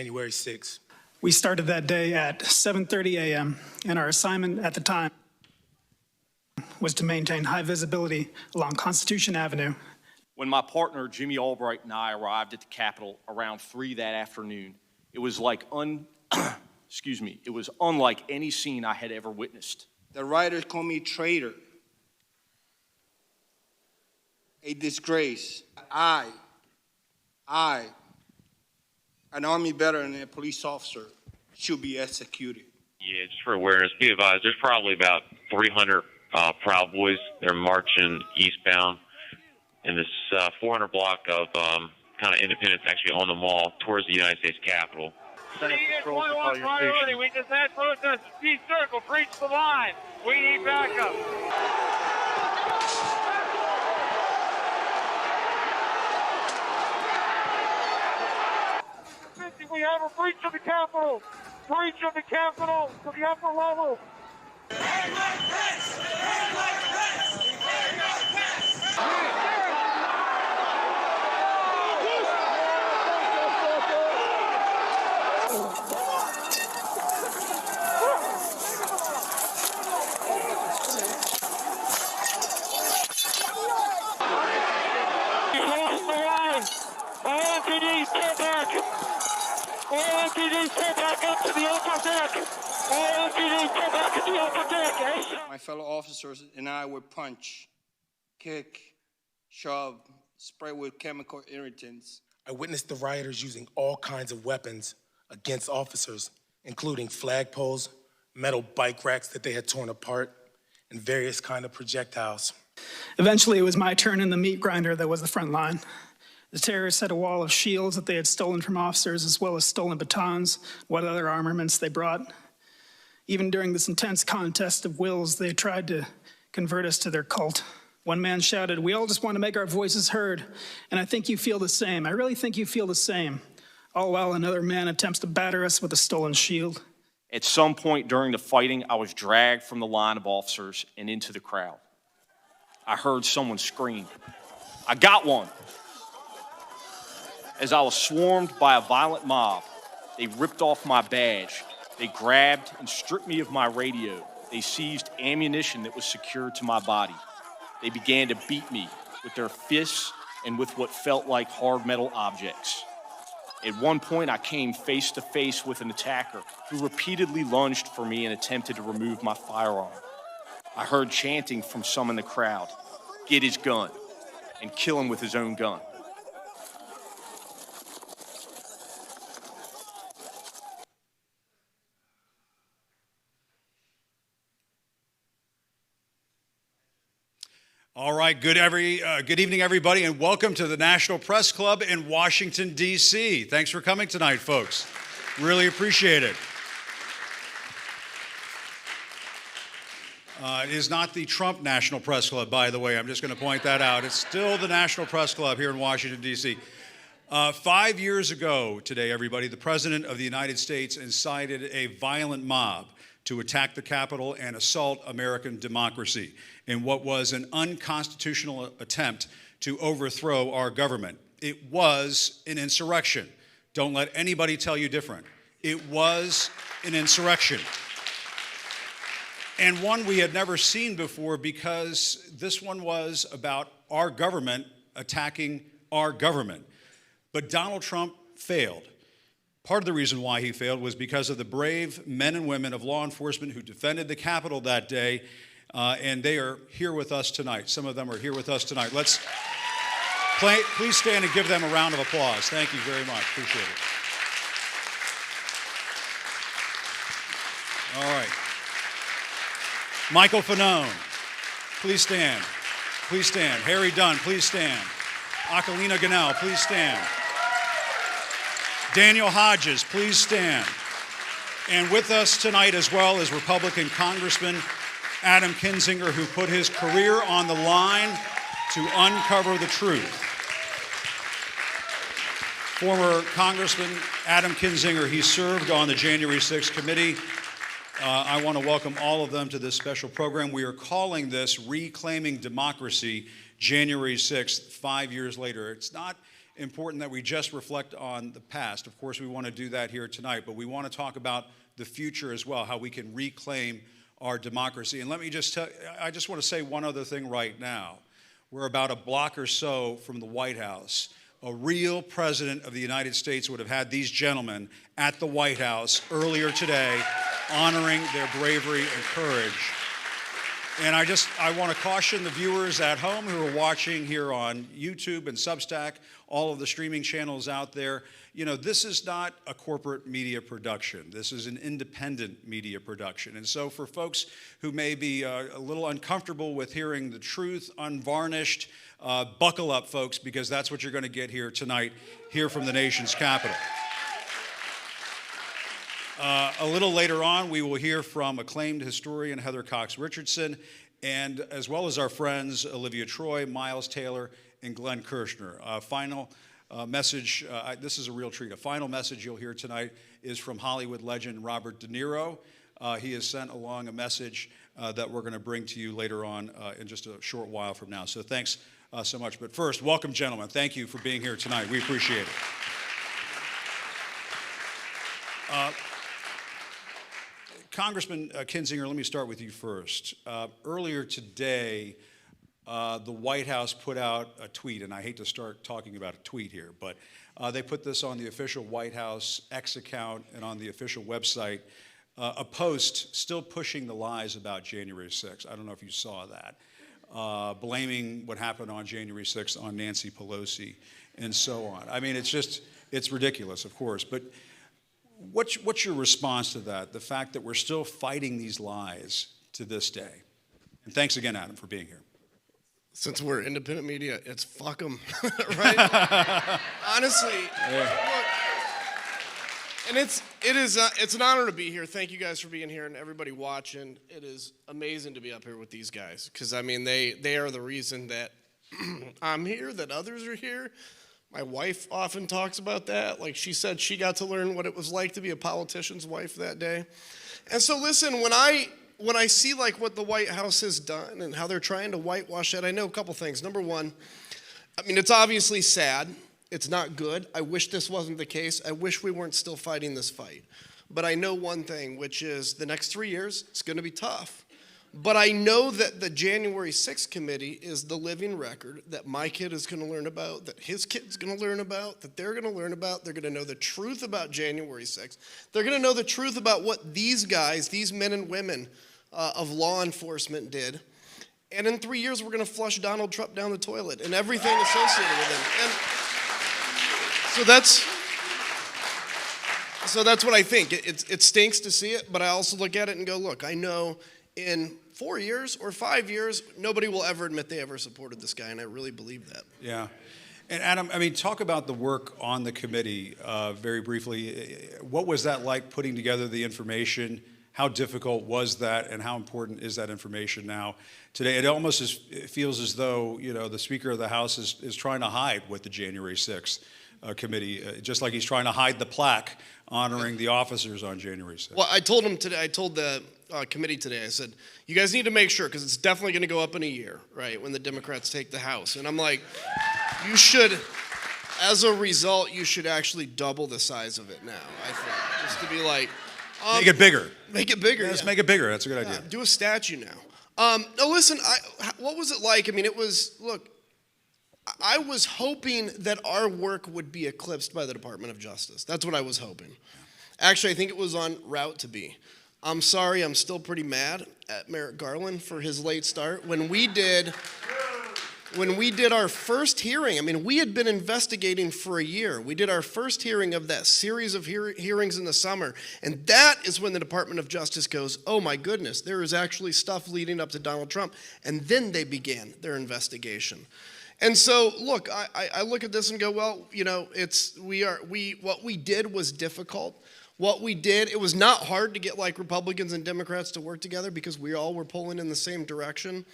January 6th. We started that day at 7:30 a.m., and our assignment at the time was to maintain high visibility along Constitution Avenue. When my partner, Jimmy Albright, and I arrived at the Capitol around 3 that afternoon, it was like it was unlike any scene I had ever witnessed. The writers call me traitor, a disgrace. I, an Army veteran and a police officer, should be executed. Yeah, just for awareness, be advised, there's probably about 300 Proud Boys. They're marching eastbound in this 400 block of kind of Independence, actually on the mall, towards the United States Capitol. Senate patrols to call your station. We just had protesters. Circle, breach the line. We need backup. We have a breach of the Capitol. Breach of the Capitol to the upper level. My fellow officers and I would punch, kick, shove, spray with chemical irritants. I witnessed the rioters using all kinds of weapons against officers, including flagpoles, metal bike racks that they had torn apart, and various kinds of projectiles. Eventually, it was my turn in the meat grinder that was the front line. The terrorists had a wall of shields that they had stolen from officers, as well as stolen batons, what other armaments they brought. Even during this intense contest of wills, they tried to convert us to their cult. One man shouted, "We all just want to make our voices heard, and I think you feel the same. I really think you feel the same." All while another man attempts to batter us with a stolen shield. At some point during the fighting, I was dragged from the line of officers and into the crowd. I heard someone scream, "I got one!" As I was swarmed by a violent mob, they ripped off my badge. They grabbed and stripped me of my radio. They seized ammunition that was secured to my body. They began to beat me with their fists and with what felt like hard metal objects. At one point, I came face to face with an attacker who repeatedly lunged for me and attempted to remove my firearm. I heard chanting from some in the crowd, "Get his gun," and "Kill him with his own gun." All right, good evening, everybody, and welcome to the National Press Club in Washington, D.C. Thanks for coming tonight, folks. Really appreciate it. It is not the Trump National Press Club, by the way. I'm just going to point that out. It's still the National Press Club here in Washington, D.C. 5 years ago today, everybody, the President of the United States incited a violent mob to attack the Capitol and assault American democracy in what was an unconstitutional attempt to overthrow our government. It was an insurrection. Don't let anybody tell you different. It was an insurrection. And one we had never seen before, because this one was about our government attacking our government. But Donald Trump failed. Part of the reason why he failed was because of the brave men and women of law enforcement who defended the Capitol that day, and they are here with us tonight. Some of them are here with us tonight. Please stand and give them a round of applause. Thank you very much. Appreciate it. All right. Michael Fanone, please stand. Please stand. Harry Dunn, please stand. Akalina Ganel, please stand. Daniel Hodges, please stand. And with us tonight as well is Republican Congressman Adam Kinzinger, who put his career on the line to uncover the truth. Former Congressman Adam Kinzinger, he served on the January 6th committee. I want to welcome all of them to this special program. We are calling this Reclaiming Democracy, January 6th, 5 years later. It's not important that we just reflect on the past. Of course, we want to do that here tonight, but we want to talk about the future as well, how we can reclaim our democracy. And let me just tell you, I just want to say one other thing right now. We're about a block or so from the White House. A real president of the United States would have had these gentlemen at the White House earlier today, honoring their bravery and courage. And I want to caution the viewers at home who are watching here on YouTube and Substack, all of the streaming channels out there, you know, this is not a corporate media production. This is an independent media production. And so for folks who may be a little uncomfortable with hearing the truth, unvarnished, buckle up, folks, because that's what you're going to get here tonight, here from the nation's capital. A little later on, we will hear from acclaimed historian Heather Cox Richardson, and as well as our friends Olivia, Troye, Miles Taylor, and Glenn Kirschner. Final message, this is a real treat. A final message you'll hear tonight is from Hollywood legend Robert De Niro. He has sent along a message that we're going to bring to you later on in just a short while from now. So thanks so much. But first, welcome, gentlemen. Thank you for being here tonight. We appreciate it. Congressman Kinzinger, let me start with you first. Earlier today, the White House put out a tweet, and I hate to start talking about a tweet here, but they put this on the official White House X account and on the official website, a post still pushing the lies about January 6th. I don't know if you saw that, blaming what happened on January 6th on Nancy Pelosi and so on. I mean, it's ridiculous, of course, but what's your response to that, the fact that we're still fighting these lies to this day? And thanks again, Adam, for being here. Since we're independent media, it's fuck them, right? Honestly, look, and it's an honor to be here. Thank you guys for being here and everybody watching. It is amazing to be up here with these guys because, I mean, they are the reason that I'm here, that others are here. My wife often talks about that. Like she said, she got to learn what it was like to be a politician's wife that day. And so listen, when I see like what the White House has done and how they're trying to whitewash that, I know a couple things. Number one, I mean, it's obviously sad. It's not good. I wish this wasn't the case. I wish we weren't still fighting this fight. But I know one thing, which is the next 3 years, it's going to be tough. But I know that the January 6th committee is the living record that my kid is going to learn about, that his kid's going to learn about, that they're going to learn about. They're going to know the truth about January 6th. They're going to know the truth about what these guys, these men and women of law enforcement did. And in 3 years, we're going to flush Donald Trump down the toilet and everything associated with him. And so that's what I think. It stinks to see it, but I also look at it and go, look, I know in 4 years or 5 years, nobody will ever admit they ever supported this guy, and I really believe that. Yeah. And Adam, I mean, talk about the work on the committee very briefly. What was that like putting together the information? How difficult was that, and how important is that information now today? It feels as though, you know, the Speaker of the House is trying to hide what the January 6th committee, just like he's trying to hide the plaque honoring the officers on January 6th. Well, I told him today, I told the committee today, I said, you guys need to make sure, because it's definitely going to go up in a year, right, when the Democrats take the House. And I'm like, you should, as a result, you should actually double the size of it now, I think, just to be like, make it bigger. Make it bigger. Yeah, let's make it bigger. That's a good idea. Do a statue now. No, listen, what was it like? I mean, look, I was hoping that our work would be eclipsed by the Department of Justice. That's what I was hoping. Actually, I think it was on route to be. I'm sorry, I'm still pretty mad at Merrick Garland for his late start. When we did our first hearing, I mean, we had been investigating for a year. We did our first hearing of that series of hearings in the summer, and that is when the Department of Justice goes, oh my goodness, there is actually stuff leading up to Donald Trump, and then they began their investigation. And so, look, I look at this and go, well, you know, what we did was difficult. What we did, it was not hard to get like Republicans and Democrats to work together because we all were pulling in the same direction.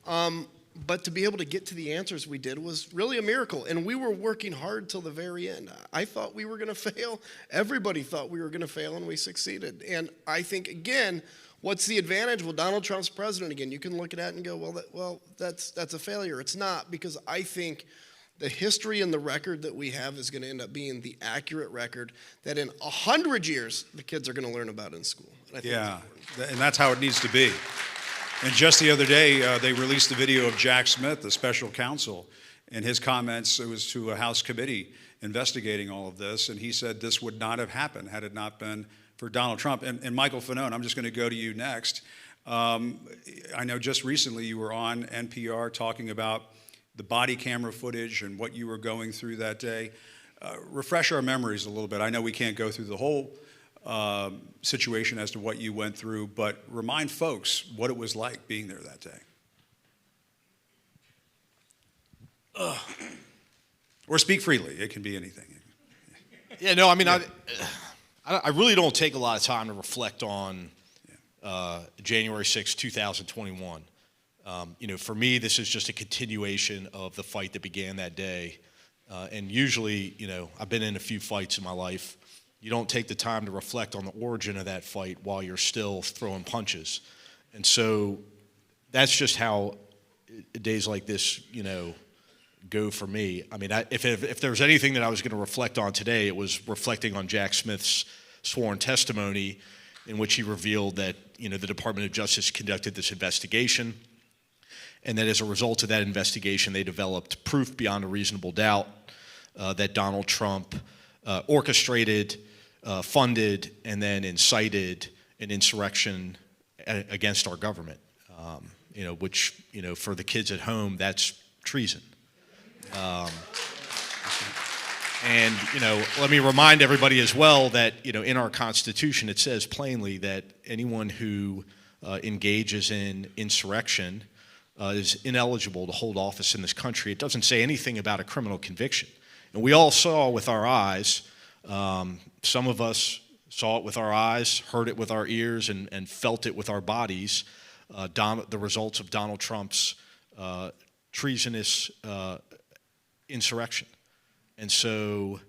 But to be able to get to the answers we did was really a miracle. And we were working hard till the very end. I thought we were going to fail. Everybody thought we were going to fail, and we succeeded. And I think, again, what's the advantage? Well, Donald Trump's president again. You can look at that and go, well, that's a failure. It's not, because I think the history and the record that we have is going to end up being the accurate record that in 100 years the kids are going to learn about in school. And I think and that's how it needs to be. And just the other day, they released the video of Jack Smith, the special counsel, and his comments. It was to a House committee investigating all of this, and he said this would not have happened had it not been for Donald Trump. And Michael Fanone, I'm just going to go to you next. I know just recently you were on NPR talking about the body camera footage and what you were going through that day. Refresh our memories a little bit. I know we can't go through the whole situation as to what you went through, but remind folks what it was like being there that day. Or speak freely. It can be anything. Yeah, no, I mean, I really don't take a lot of time to reflect on January 6, 2021. For me, this is just a continuation of the fight that began that day. And usually, I've been in a few fights in my life. You don't take the time to reflect on the origin of that fight while you're still throwing punches. And so that's just how days like this, go for me. I mean, if there was anything that I was going to reflect on today, it was reflecting on Jack Smith's sworn testimony in which he revealed that, the Department of Justice conducted this investigation, and that as a result of that investigation, they developed proof beyond a reasonable doubt that Donald Trump orchestrated, funded, and then incited an insurrection against our government, which, for the kids at home, that's treason. And, let me remind everybody as well that, in our Constitution, it says plainly that anyone who engages in insurrection is ineligible to hold office in this country. It doesn't say anything about a criminal conviction. And we all saw with our eyes, some of us saw it with our eyes, heard it with our ears, and felt it with our bodies, the results of Donald Trump's treasonous insurrection. And so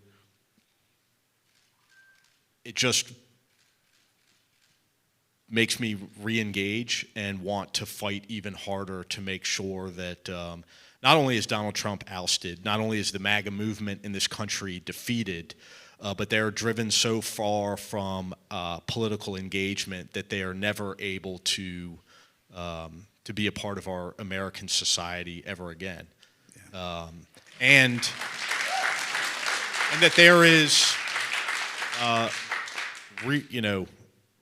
it just makes me re-engage and want to fight even harder to make sure that not only is Donald Trump ousted, not only is the MAGA movement in this country defeated, but they're driven so far from political engagement that they are never able to be a part of our American society ever again. Yeah. And that there is,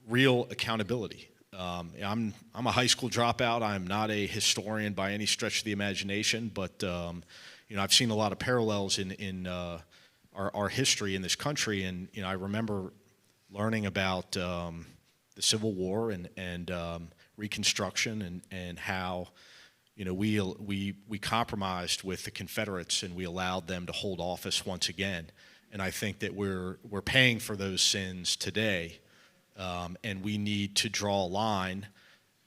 real accountability. I'm a high school dropout. I'm not a historian by any stretch of the imagination, but I've seen a lot of parallels in our history in this country, and I remember learning about the Civil War and Reconstruction and how. We compromised with the Confederates and we allowed them to hold office once again. And I think that we're paying for those sins today, and we need to draw a line.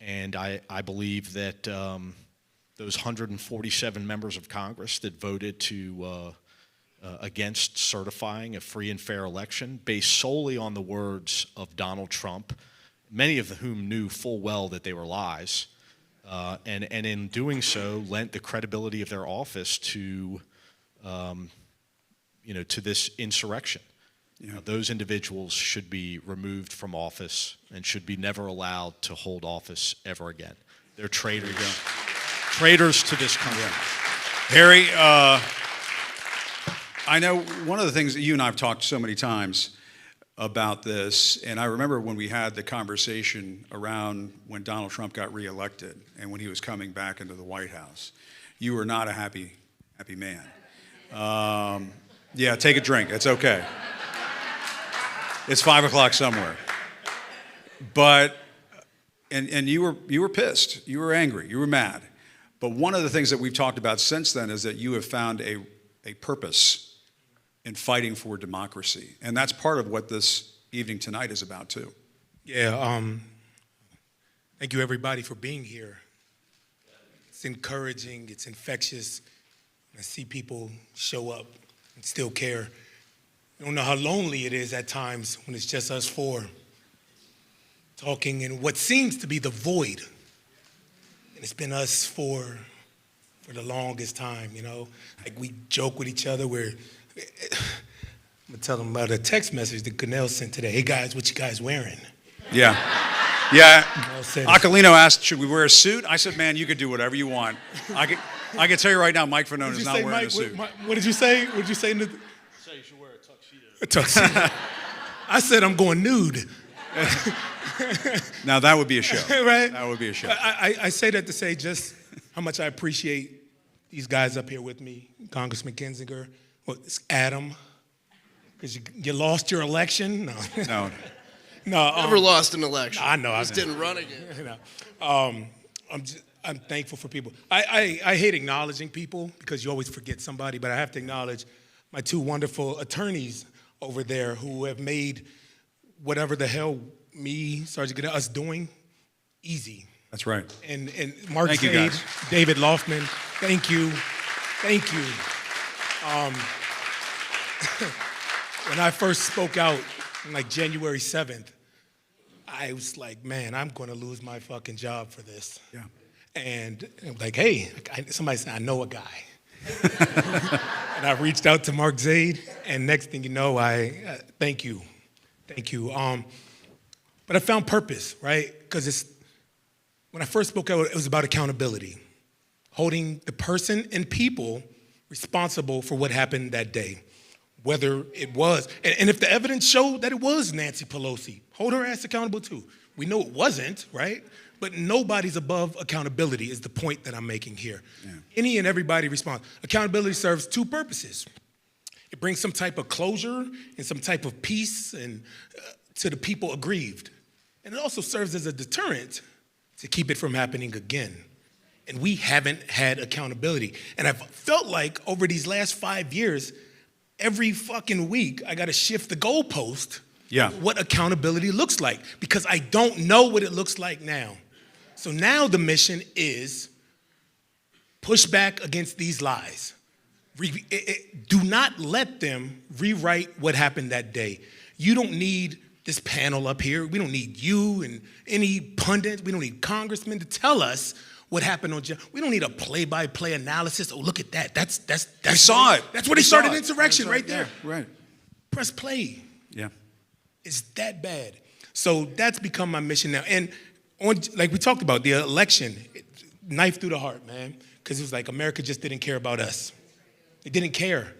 And I believe that those 147 members of Congress that voted against certifying a free and fair election based solely on the words of Donald Trump, many of whom knew full well that they were lies, and in doing so lent the credibility of their office to this insurrection. Yeah. Those individuals should be removed from office and should be never allowed to hold office ever again. They're traitors. Traitors to this country. Yeah. Harry, I know one of the things that you and I have talked so many times about this, and I remember when we had the conversation around when Donald Trump got reelected and when he was coming back into the White House. You were not a happy man. Yeah, take a drink. It's okay. It's 5 o'clock somewhere. But and you were pissed. You were angry. You were mad. But one of the things that we've talked about since then is that you have found a purpose in fighting for democracy. And that's part of what this evening tonight is about too. Yeah, thank you everybody for being here. It's encouraging, it's infectious. I see people show up and still care. You don't know how lonely it is at times when it's just us four talking in what seems to be the void. And it's been us for for the longest time, you know? Like, we joke with each other. I'm going to tell them about a text message that Connell sent today. Hey, guys, what you guys wearing? Yeah. Yeah. said- Acolino asked, should we wear a suit? I said, man, you could do whatever you want. I can tell you right now, Mike Fanone is not wearing a suit. What did you say? What did you say? So you should wear a tuxedo. A tuxedo. I said I'm going nude. Now, that would be a show. Right? That would be a show. I say that to say just how much I appreciate these guys up here with me. Congressman Kinzinger, it's Adam, because you lost your election. No. No. Never lost an election. I know. Just didn't run again. You know, I'm thankful for people. I hate acknowledging people because you always forget somebody, but I have to acknowledge my two wonderful attorneys over there who have made whatever the hell me, Sergeant Goodell, us doing easy. That's right. And Mark Thank you, Zaid, guys. David Loftman, thank you. Thank you. When I first spoke out on like January 7th, I was like, man, I'm going to lose my fucking job for this. Yeah. And I'm like, hey, somebody said, I know a guy. And I reached out to Mark Zaid, and next thing you know, thank you. Thank you. But I found purpose, right? Because when I first spoke out, it was about accountability, holding the person and people responsible for what happened that day, whether it was, and if the evidence showed that it was Nancy Pelosi, hold her ass accountable too. We know it wasn't, right? But nobody's above accountability is the point that I'm making here. Yeah. Any and everybody responds. Accountability serves two purposes. It brings some type of closure and some type of peace and to the people aggrieved. And it also serves as a deterrent to keep it from happening again. And we haven't had accountability. And I've felt like over these last 5 years, every fucking week, I got to shift the goalpost. Yeah. What accountability looks like, because I don't know what it looks like now. So now the mission is push back against these lies. Do not let them rewrite what happened that day. You don't need this panel up here. We don't need you and any pundit. We don't need congressmen to tell us what happened on. We don't need a play-by-play analysis. Oh, look at that. That's. We saw it. That's where they started insurrection right there. Yeah, right. Press play. Yeah. It's that bad. So that's become my mission now. And like we talked about, the election, knife through the heart, man, because it was like America just didn't care about us. They didn't care.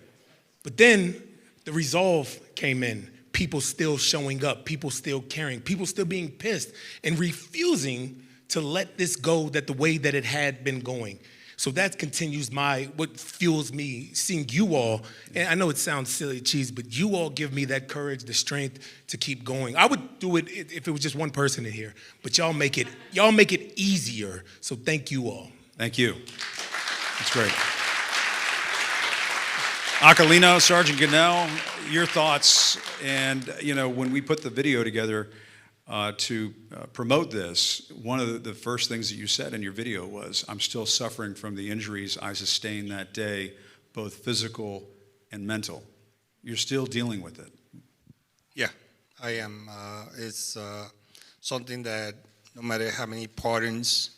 But then the resolve came in. People still showing up, people still caring, people still being pissed and refusing to let this go the way that it had been going. So that continues what fuels me, seeing you all, and I know it sounds silly, cheese, but you all give me that courage, the strength to keep going. I would do it if it was just one person in here, but y'all make it easier. So thank you all. Thank you. That's great. Acolino, Sergeant Goodell, your thoughts, and when we put the video together to promote this, one of the first things that you said in your video was, I'm still suffering from the injuries I sustained that day, both physical and mental. You're still dealing with it. Yeah, I am. It's something that no matter how many pardons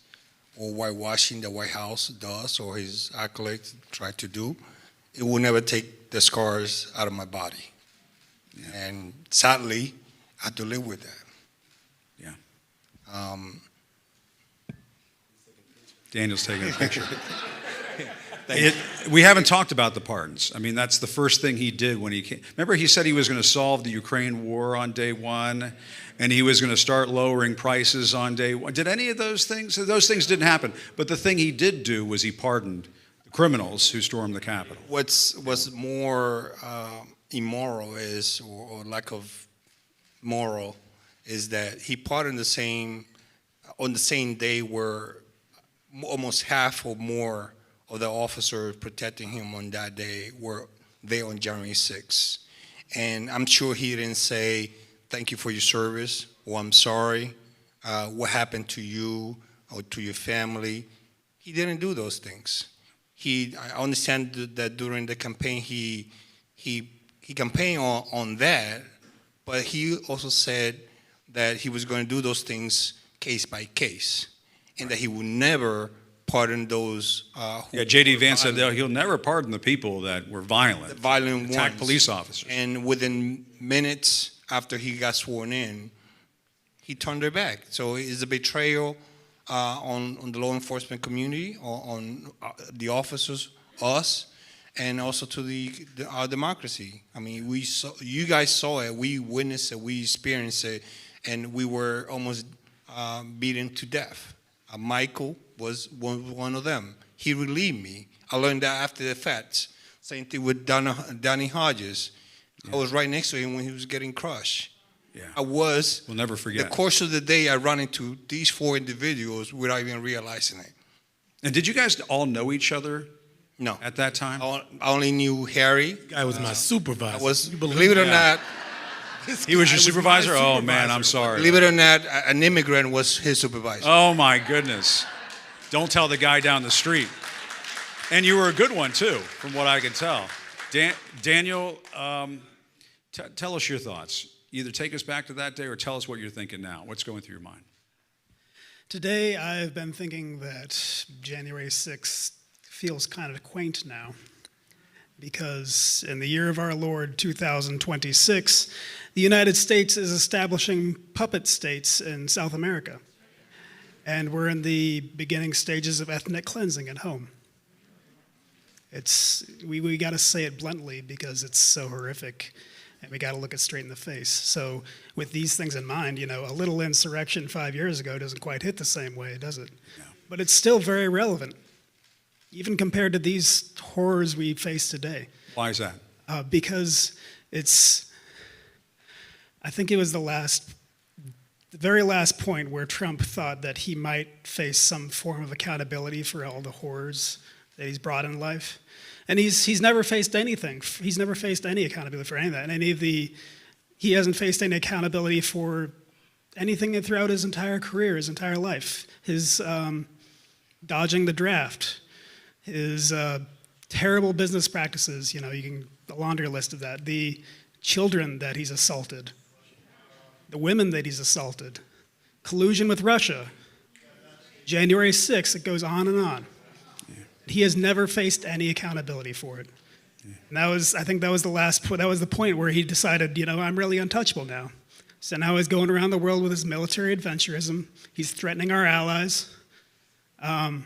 or whitewashing the White House does or his acolytes try to do, it will never take the scars out of my body. Yeah. And sadly, I have to live with that. Yeah. Daniel's taking a picture. We haven't talked about the pardons. I mean, that's the first thing he did when he came. Remember, he said he was going to solve the Ukraine war on day one, and he was going to start lowering prices on day one. Did any of those things? Those things didn't happen. But the thing he did do was he pardoned the criminals who stormed the Capitol. What's more immoral is, or lack of moral, is that he pardoned on the same day where almost half or more of the officers protecting him on that day were there on January 6th. And I'm sure he didn't say, thank you for your service, or I'm sorry, what happened to you or to your family. He didn't do those things. I understand that during the campaign he campaigned on that, but he also said that he was going to do those things case by case, and that he would never pardon those who J.D. were Vance said violent. that he'll never pardon the people that were violent, Violent attacked ones. police officers. And within minutes after he got sworn in, he turned their back. So it's a betrayal on the law enforcement community, on the officers, us, and also to our democracy. I mean, you guys saw it, we witnessed it, we experienced it, and we were almost beaten to death. Michael was one of them. He relieved me. I learned that after the fact. Same thing with Donnie Hodges. Yeah. I was right next to him when he was getting crushed. Yeah. We'll never forget. The course of the day, I ran into these 4 individuals without even realizing it. And did you guys all know each other? No. At that time? I only knew Harry. This guy was my supervisor. Believe it or not. He was your supervisor? Oh, man, I'm sorry. Believe it or not, an immigrant was his supervisor. Oh, my goodness. Don't tell the guy down the street. And you were a good one, too, from what I can tell. Daniel, tell us your thoughts. Either take us back to that day or tell us what you're thinking now. What's going through your mind? Today, I've been thinking that January 6th feels kind of quaint now, because in the year of our Lord 2026, the United States is establishing puppet states in South America. And we're in the beginning stages of ethnic cleansing at home. We got to say it bluntly because it's so horrific, and we got to look it straight in the face. So with these things in mind, a little insurrection 5 years ago doesn't quite hit the same way, does it? No. But it's still very relevant, even compared to these horrors we face today. Why is that? Because I think it was the very last point where Trump thought that he might face some form of accountability for all the horrors that he's brought in life. And he's never faced anything. He's never faced any accountability for any of that. And he hasn't faced any accountability for anything throughout his entire career, his entire life. His dodging the draft, his terrible business practices, the laundry list of that, the children that he's assaulted, the women that he's assaulted, collusion with Russia, January 6th, it goes on and on. Yeah. He has never faced any accountability for it. Yeah. And I think that was the point where he decided, I'm really untouchable now. So now he's going around the world with his military adventurism. He's threatening our allies. And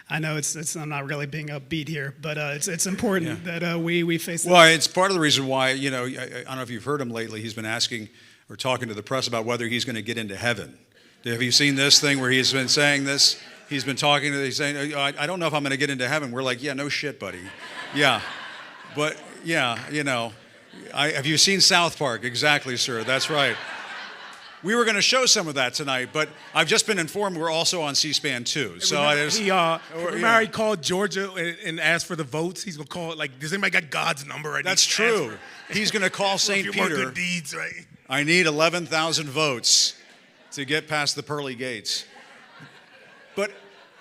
I know I'm not really being upbeat here, but it's important that we face that. Well, it's part of the reason why, I don't know if you've heard him lately, he's been asking or talking to the press about whether he's going to get into heaven. Have you seen this thing where he's been saying this? He's been talking to, he's saying, I don't know if I'm going to get into heaven. We're like, yeah, no shit, buddy. Yeah. But, yeah, have you seen South Park? Exactly, sir. That's right. We were going to show some of that tonight, but I've just been informed we're also on C-SPAN too. So remember he called Georgia and asked for the votes? He's going to call it, does anybody got God's number right now? That's true. He's going to call St. Peter. Good deeds, right? I need 11,000 votes to get past the pearly gates. But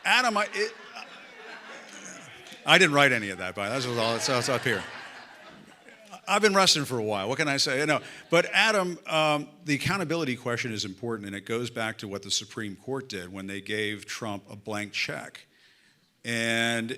Adam, I didn't write any of that, but that's up here. I've been wrestling for a while. What can I say? But Adam, the accountability question is important, and it goes back to what the Supreme Court did when they gave Trump a blank check. And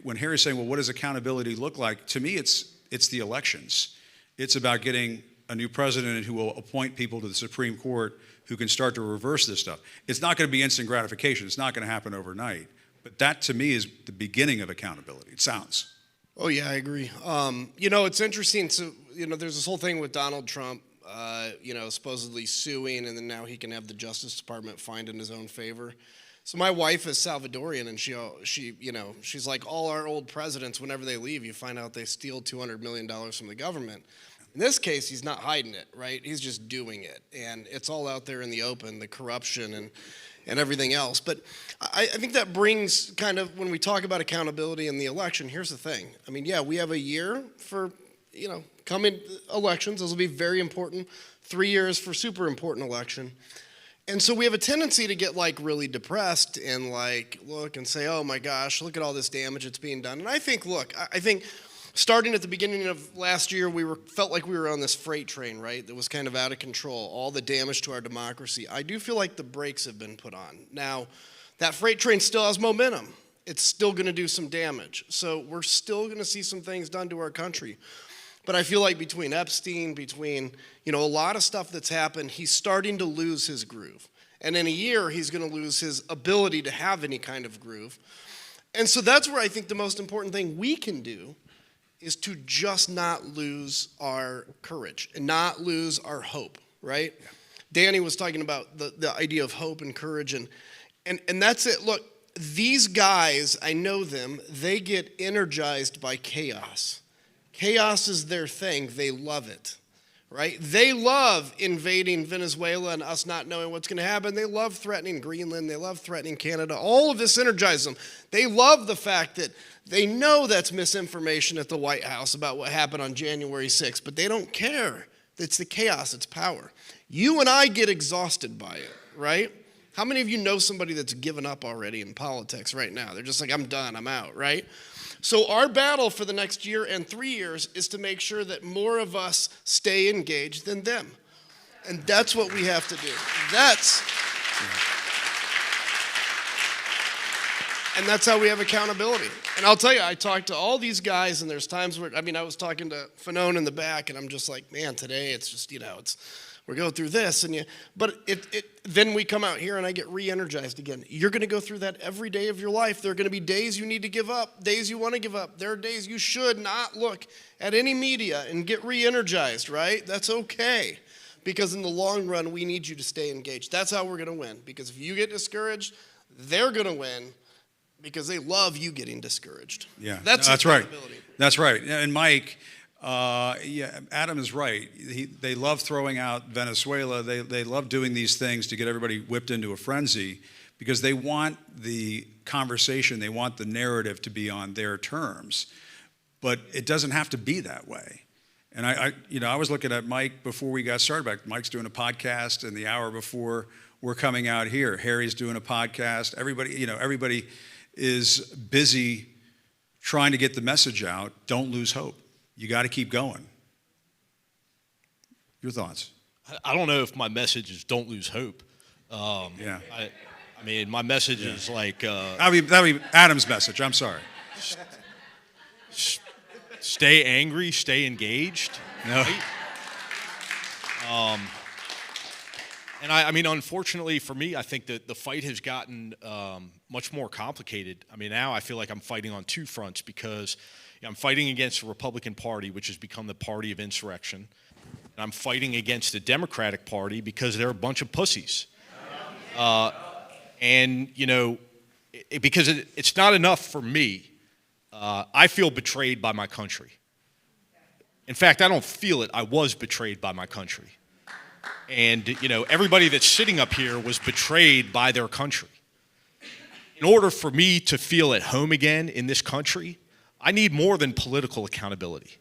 when Harry's saying, "Well, what does accountability look like?" To me, it's the elections. It's about getting a new president who will appoint people to the Supreme Court who can start to reverse this stuff. It's not going to be instant gratification. It's not going to happen overnight. But that, to me, is the beginning of accountability. It sounds. Oh, yeah, I agree. It's interesting. So, there's this whole thing with Donald Trump, supposedly suing, and then now he can have the Justice Department find in his own favor. So my wife is Salvadorian, and she's like, all our old presidents, whenever they leave, you find out they steal $200 million from the government. In this case, he's not hiding it, right? He's just doing it. And it's all out there in the open, the corruption and everything else. But I think that brings kind of, when we talk about accountability in the election, here's the thing. I mean, yeah, we have a year for, coming elections. Those will be very important. 3 years for super important election. And so we have a tendency to get really depressed and look and say, oh my gosh, look at all this damage that's being done. And I think starting at the beginning of last year, felt like we were on this freight train, right? That was kind of out of control, all the damage to our democracy. I do feel like the brakes have been put on. Now, that freight train still has momentum. It's still going to do some damage. So we're still going to see some things done to our country. But I feel like between Epstein, between, a lot of stuff that's happened, he's starting to lose his groove. And in a year, he's going to lose his ability to have any kind of groove. And so that's where I think the most important thing we can do is to just not lose our courage and not lose our hope, right? Yeah. Danny was talking about the idea of hope and courage, and that's it. Look, these guys, I know them, they get energized by chaos. Chaos is their thing. They love it, right? They love invading Venezuela and us not knowing what's going to happen. They love threatening Greenland. They love threatening Canada. All of this energizes them. They love the fact that they know that's misinformation at the White House about what happened on January 6th, but they don't care. It's the chaos. It's power. You and I get exhausted by it, right? How many of you know somebody that's given up already in politics right now? They're just like, I'm done, I'm out, right? So our battle for the next year and 3 years is to make sure that more of us stay engaged than them. And that's what we have to do. And that's how we have accountability. And I'll tell you, I talked to all these guys, and there's times where, I was talking to Fanone in the back, and I'm just like, man, today it's just, we're going through this, but then we come out here and I get re-energized again. You're going to go through that every day of your life. There are going to be days you need to give up, days you want to give up. There are days you should not look at any media and get re-energized, right? That's okay, because in the long run, we need you to stay engaged. That's how we're going to win, because if you get discouraged, they're going to win because they love you getting discouraged. Yeah, that's right. That's right. And Mike, Adam is right. They love throwing out Venezuela. They love doing these things to get everybody whipped into a frenzy because they want the conversation, they want the narrative to be on their terms. But it doesn't have to be that way. And I was looking at Mike before we got started. Mike's doing a podcast, and the hour before we're coming out here, Harry's doing a podcast. Everybody is busy trying to get the message out. Don't lose hope. You got to keep going. Your thoughts? I don't know if my message is don't lose hope. Yeah. My message is like... that'd be Adam's message. I'm sorry. Stay angry, stay engaged. No. Right? And unfortunately for me, I think that the fight has gotten much more complicated. Now I feel like I'm fighting on two fronts because I'm fighting against the Republican Party, which has become the party of insurrection. And I'm fighting against the Democratic Party because they're a bunch of pussies. Because it's not enough for me. I feel betrayed by my country. In fact, I don't feel it. I was betrayed by my country. And, everybody that's sitting up here was betrayed by their country. In order for me to feel at home again in this country, I need more than political accountability.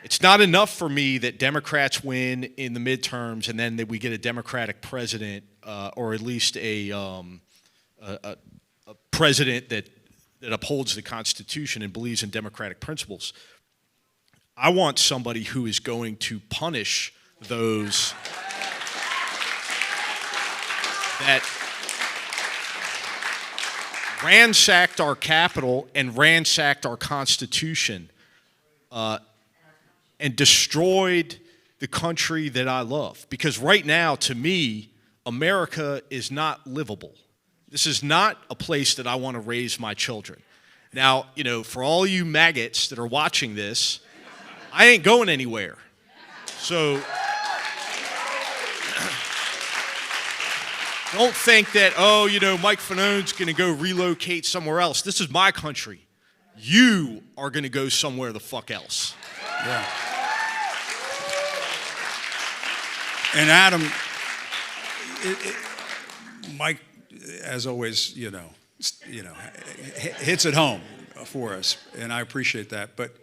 It's not enough for me that Democrats win in the midterms and then that we get a Democratic president or at least a president that upholds the Constitution and believes in democratic principles. I want somebody who is going to punish those that ransacked our Capitol and ransacked our Constitution and destroyed the country that I love. Because right now, to me, America is not livable. This is not a place that I want to raise my children. Now, for all you maggots that are watching this, I ain't going anywhere. So don't think that, Mike Fanone's going to go relocate somewhere else. This is my country. You are going to go somewhere the fuck else. Yeah. And Adam, Mike, as always, hits it home for us, and I appreciate that. But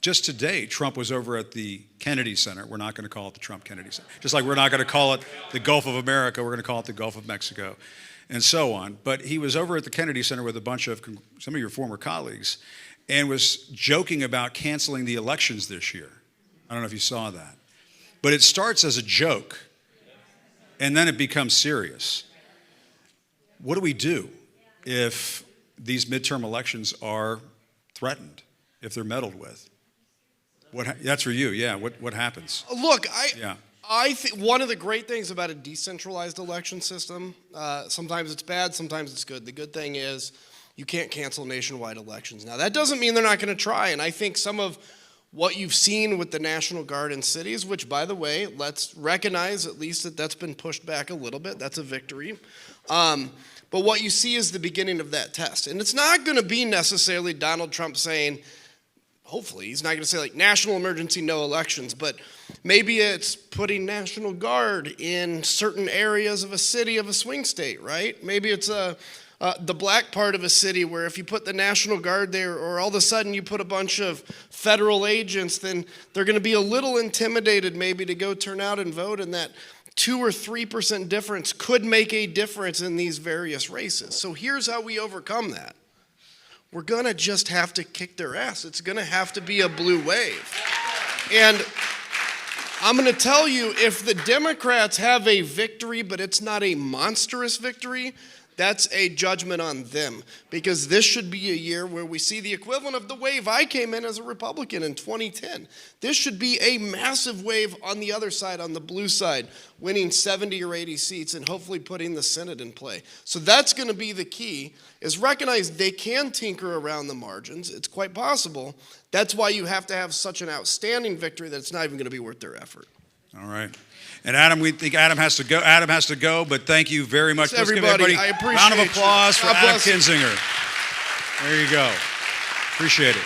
just today, Trump was over at the Kennedy Center. We're not going to call it the Trump Kennedy Center. Just like we're not going to call it the Gulf of America, we're going to call it the Gulf of Mexico, and so on. But he was over at the Kennedy Center with a bunch of some of your former colleagues, and was joking about canceling the elections this year. I don't know if you saw that. But it starts as a joke, and then it becomes serious. What do we do if these midterm elections are threatened, if they're meddled with? That's for you, yeah. What happens? Look, I think one of the great things about a decentralized election system, sometimes it's bad, sometimes it's good. The good thing is you can't cancel nationwide elections. Now, that doesn't mean they're not going to try, and I think some of what you've seen with the National Guard in cities, which, by the way, let's recognize at least that's been pushed back a little bit. That's a victory. But what you see is the beginning of that test. And it's not going to be necessarily Donald Trump saying, hopefully, he's not going to say like national emergency, no elections, but maybe it's putting National Guard in certain areas of a city of a swing state, right? Maybe it's the black part of a city where if you put the National Guard there or all of a sudden you put a bunch of federal agents, then they're going to be a little intimidated maybe to go turn out and vote, and that 2 or 3% difference could make a difference in these various races. So here's how we overcome that. We're going to just have to kick their ass. It's going to have to be a blue wave. And I'm going to tell you, if the Democrats have a victory, but it's not a monstrous victory, that's a judgment on them, because this should be a year where we see the equivalent of the wave I came in as a Republican in 2010. This should be a massive wave on the other side, on the blue side, winning 70 or 80 seats and hopefully putting the Senate in play. So that's going to be the key, is recognize they can tinker around the margins. It's quite possible. That's why you have to have such an outstanding victory that it's not even going to be worth their effort. All right. And Adam, we think Adam has to go. Adam has to go, but thank you very much. Thanks, Let's give everybody I appreciate a round of applause for God Adam bless you. Kinzinger. There you go. Appreciate it.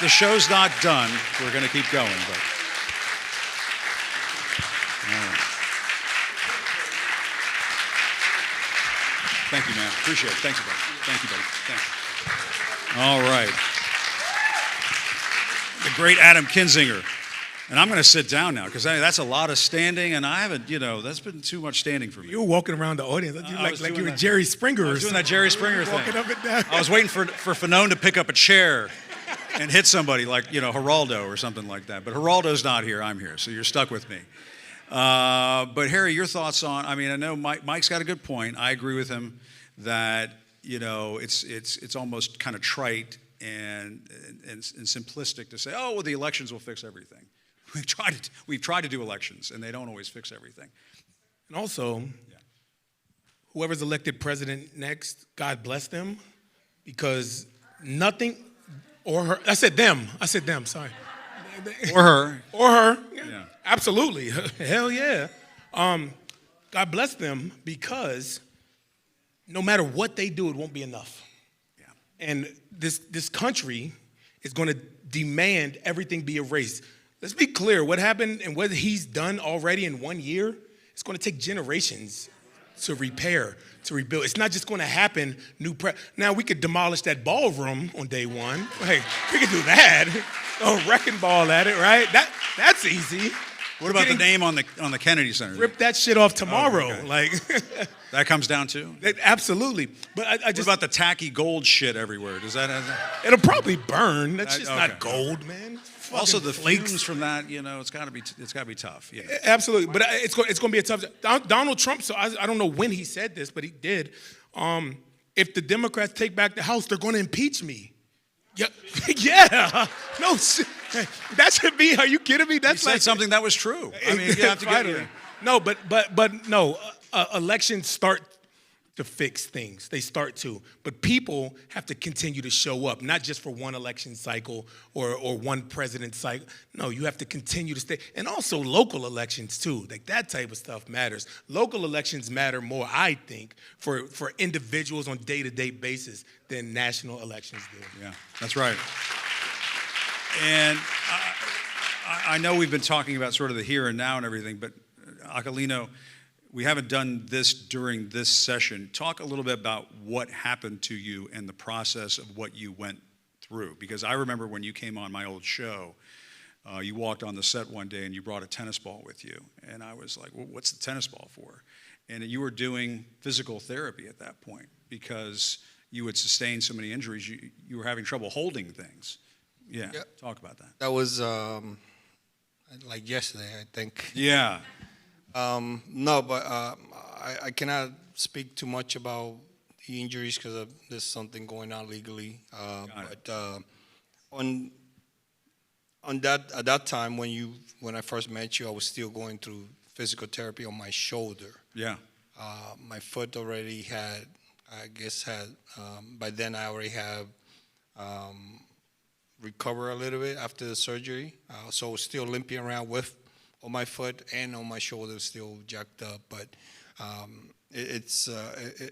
The show's not done. We're going to keep going, but. All right. Thank you, man. Appreciate it. Thanks, buddy. Thank you, buddy. Thanks. All right. The great Adam Kinzinger. And I'm going to sit down now because that's a lot of standing, and I haven't, that's been too much standing for me. You were walking around the audience like you were Jerry Springer or I was doing something. that Jerry Springer thing. Walking up and down. I was waiting for Fanone to pick up a chair and hit somebody like, Geraldo or something like that. But Geraldo's not here. I'm here, so you're stuck with me. But Harry, your thoughts on? I mean, I know Mike's got a good point. I agree with him that it's almost kind of trite and simplistic to say, oh, well, the elections will fix everything. We've tried to do elections, and they don't always fix everything. And also, whoever's elected president next, God bless them, because nothing, or her, I said them, sorry. Or her. Or her, Yeah. Absolutely, hell yeah. God bless them, because no matter what they do, it won't be enough. Yeah. And this country is going to demand everything be erased. Let's be clear, what happened and what he's done already in 1 year, it's going to take generations to repair, to rebuild. It's not just going to happen now, we could demolish that ballroom on day one. Hey, we could do that. Throw a wrecking ball at it, right? That's easy. What about the name on the Kennedy Center? Rip that shit off tomorrow. Oh, okay. Like that comes down to? Absolutely. But I just. What about the tacky gold shit everywhere? Does that? It'll probably burn. That's just not gold, man. Also, the flakes fumes from that, it's got to be tough. Yeah. Absolutely, but it's going to be a tough. Donald Trump. So I don't know when he said this, but he did. If the Democrats take back the House, they're going to impeach me. Yeah, yeah. No, that should be. Are you kidding me? That's he said something that was true. I mean, you have to get it. No, but no. Elections start to fix things. They start to. But people have to continue to show up, not just for one election cycle or one president cycle. No, you have to continue to stay. And also local elections, too. Like that type of stuff matters. Local elections matter more, I think, for individuals on day-to-day basis than national elections do. Yeah, that's right. And I know we've been talking about sort of the here and now and everything, but Aquilino, we haven't done this during this session. Talk a little bit about what happened to you and the process of what you went through. Because I remember when you came on my old show, you walked on the set one day and you brought a tennis ball with you. And I was like, well, what's the tennis ball for? And you were doing physical therapy at that point because you had sustained so many injuries, you were having trouble holding things. Yeah, talk about that. That was like yesterday, I think. Yeah. No, but I cannot speak too much about the injuries because there's something going on legally. But on that at that time when I first met you, I was still going through physical therapy on my shoulder. Yeah. My foot already had by then I already have recovered a little bit after the surgery. So I was still limping around on my foot and on my shoulder, still jacked up. But it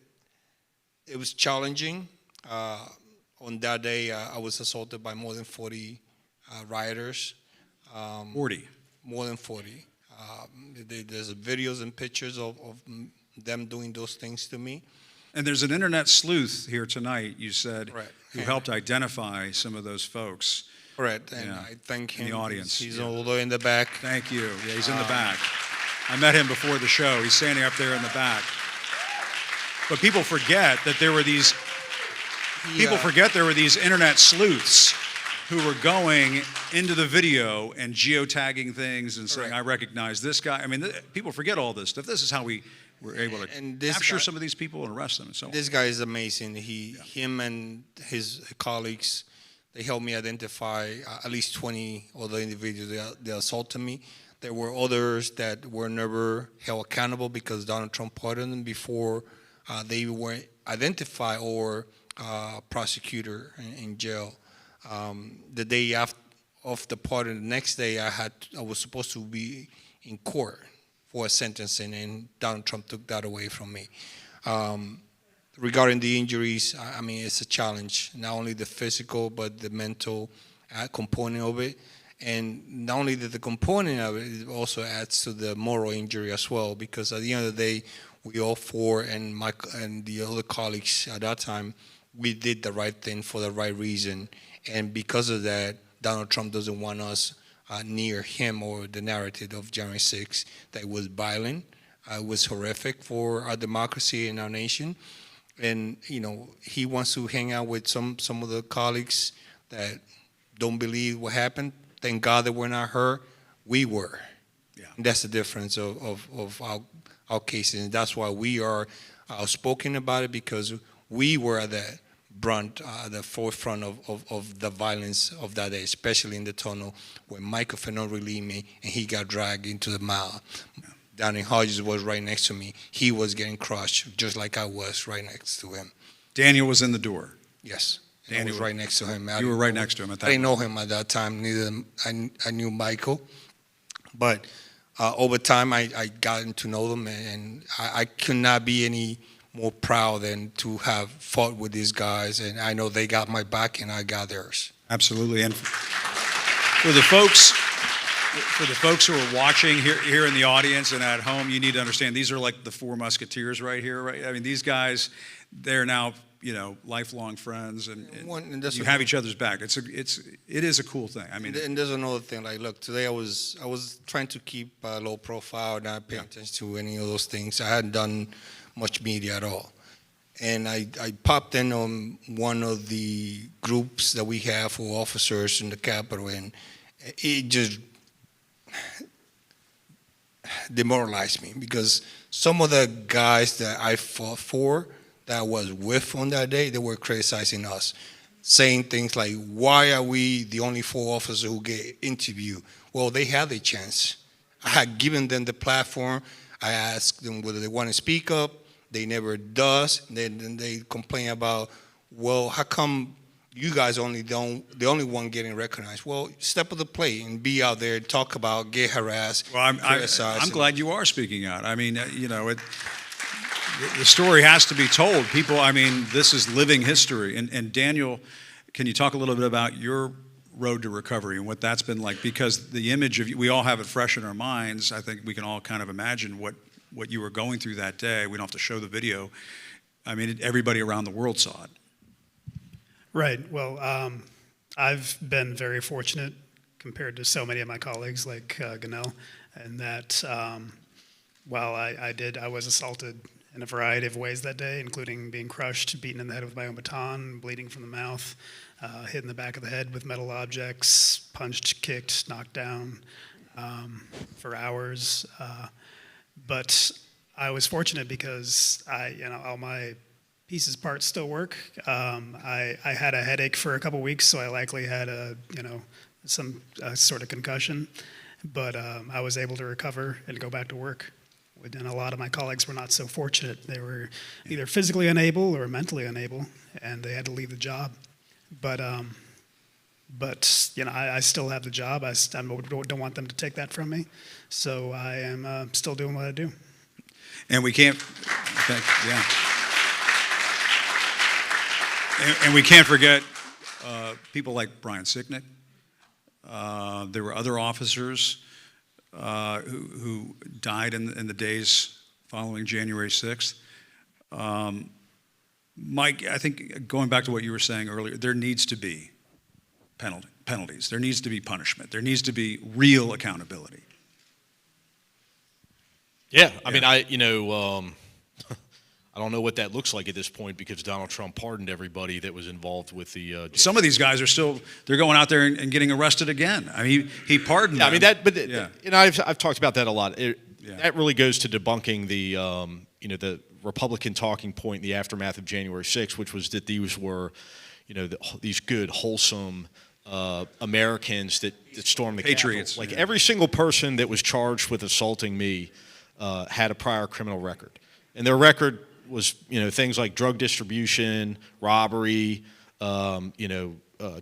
was challenging. On that day, I was assaulted by more than 40 rioters. 40? More than 40. There's videos and pictures of them doing those things to me. And there's an internet sleuth here tonight, you said, Right. who helped identify some of those folks. Correct, and I thank him. In the audience. He's all the way in the back. Thank you. Yeah, he's in the back. I met him before the show. He's standing up there in the back. But people forget that there were these. People forget there were these internet sleuths who were going into the video and geotagging things and saying, "I recognize this guy." I mean, people forget all this stuff. This is how we were able to capture some of these people and arrest them and so on. This guy is amazing. Him and his colleagues, they helped me identify at least 20 other individuals that assaulted me. There were others that were never held accountable because Donald Trump pardoned them before they were identified or prosecutor in jail. The day of the pardon, the next day I was supposed to be in court for a sentencing, and Donald Trump took that away from me. Regarding the injuries, I mean, it's a challenge, not only the physical, but the mental component of it. And not only the component of it, it also adds to the moral injury as well, because at the end of the day, we all four and the other colleagues at that time, we did the right thing for the right reason. And because of that, Donald Trump doesn't want us near him or the narrative of January 6th that was violent. It was horrific for our democracy and our nation. And, you know, he wants to hang out with some of the colleagues that don't believe what happened. Thank God that we're not her. We were. Yeah. And that's the difference of our cases. And that's why we are outspoken about it, because we were at the the forefront of the violence of that day, especially in the tunnel where Michael Fanon relieved me and he got dragged into the mile. Danny Hodges was right next to me. He was getting crushed just like I was right next to him. Daniel was in the door. Yes. Daniel was right next to him. You were right next to him at that I didn't point. know him at that time. Neither I knew Michael. But over time, I gotten to know them, and I could not be any more proud than to have fought with these guys. And I know they got my back, and I got theirs. Absolutely. And for the folks who are watching here in the audience and at home, you need to understand these are like the four musketeers right here, right? I mean, these guys, they're now, you know, lifelong friends, and you have each other's back. It is a cool thing. I mean, and there's another thing. Like, look, today I was trying to keep a low profile, not paying attention to any of those things. I hadn't done much media at all, and I popped in on one of the groups that we have for officers in the Capitol, and it just demoralized me because some of the guys that I fought for, that I was with on that day, they were criticizing us, saying things like, why are we the only four officers who get interviewed? Well, they had a chance. I had given them the platform. I asked them whether they want to speak up. They never does. Then they complain about, well, how come you guys the only one getting recognized? Well, step of the plate and be out there, talk about, get harassed, I'm glad you are speaking out. I mean, you know, the story has to be told. People, I mean, this is living history. And Daniel, can you talk a little bit about your road to recovery and what that's been like? Because the image of you, we all have it fresh in our minds. I think we can all kind of imagine what you were going through that day. We don't have to show the video. I mean, everybody around the world saw it. Right. Well, I've been very fortunate compared to so many of my colleagues like Ganell, and that while I was assaulted in a variety of ways that day, including being crushed, beaten in the head with my own baton, bleeding from the mouth, hit in the back of the head with metal objects, punched, kicked, knocked down for hours. But I was fortunate because all my pieces, parts still work. I had a headache for a couple weeks, so I likely had some sort of concussion. But I was able to recover and go back to work. And a lot of my colleagues were not so fortunate. They were either physically unable or mentally unable, and they had to leave the job. But I still have the job. I don't want them to take that from me. So I am still doing what I do. And we can't, and we can't forget people like Brian Sicknick. There were other officers who died in the days following January 6th. Mike, I think going back to what you were saying earlier, there needs to be penalties. There needs to be punishment. There needs to be real accountability. Yeah, I mean, I don't know what that looks like at this point because Donald Trump pardoned everybody that was involved with the. Some of these guys they're going out there and getting arrested again. I mean, he pardoned them. I mean I've talked about that a lot. That really goes to debunking the Republican talking point in the aftermath of January 6th, which was that these were, these good, wholesome Americans that stormed the Patriots. Capitol. Like every single person that was charged with assaulting me had a prior criminal record, and their record was things like drug distribution, robbery,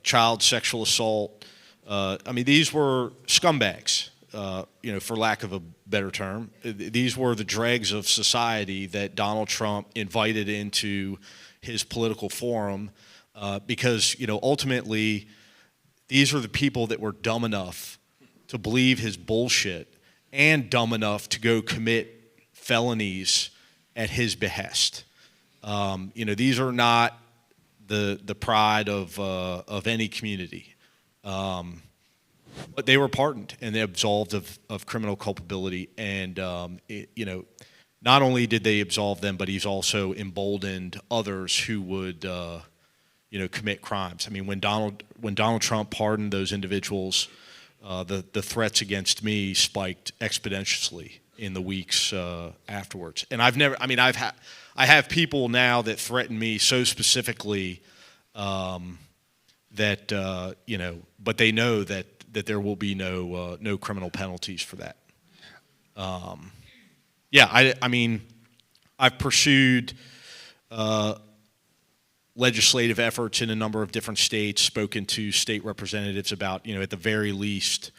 child sexual assault. I mean, these were scumbags, for lack of a better term. These were the dregs of society that Donald Trump invited into his political forum because, ultimately, these are the people that were dumb enough to believe his bullshit and dumb enough to go commit felonies at his behest. These are not the pride of any community. But they were pardoned and they absolved of criminal culpability. And, not only did they absolve them, but he's also emboldened others who would, commit crimes. I mean, when Donald Trump pardoned those individuals, the threats against me spiked exponentially in the weeks afterwards. And I have people now that threaten me so specifically that but they know that there will be no criminal penalties for that. I've pursued legislative efforts in a number of different states, spoken to state representatives about, at the very least,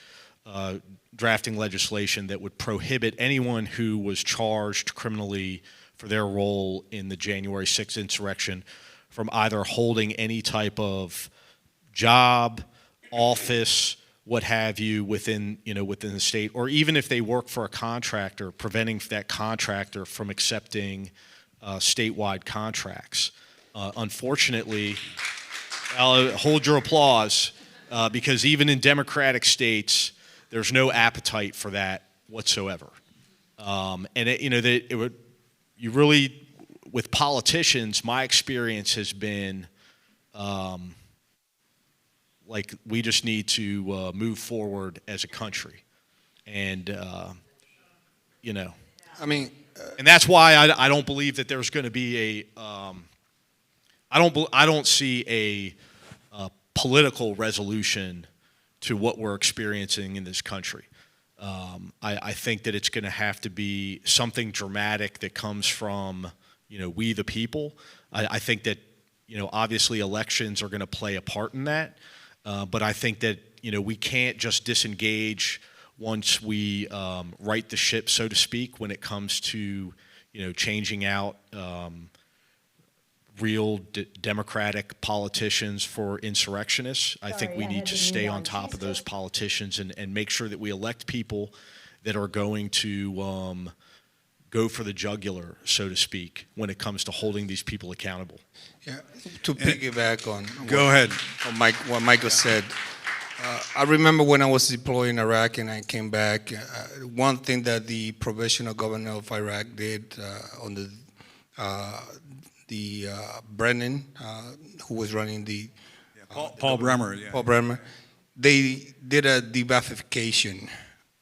drafting legislation that would prohibit anyone who was charged criminally for their role in the January 6th insurrection from either holding any type of job, office, what have you, within the state, or even if they work for a contractor, preventing that contractor from accepting statewide contracts. Unfortunately, I'll hold your applause because even in Democratic states, there's no appetite for that whatsoever. You really, with politicians, my experience has been like we just need to move forward as a country, and and that's why I don't believe that there's going to be I don't see a political resolution to what we're experiencing in this country. I think that it's going to have to be something dramatic that comes from we the people. I think that obviously elections are going to play a part in that, but I think that we can't just disengage once we right the ship, so to speak, when it comes to changing out real democratic politicians for insurrectionists. I think we need to stay on top of those politicians and make sure that we elect people that are going to go for the jugular, so to speak, when it comes to holding these people accountable. Yeah, to piggyback on what Michael said, I remember when I was deployed in Iraq and I came back, one thing that the provisional governor of Iraq did on the Brennan, who was running the Paul Bremer. Yeah. Paul Bremer, they did a de-Ba'athification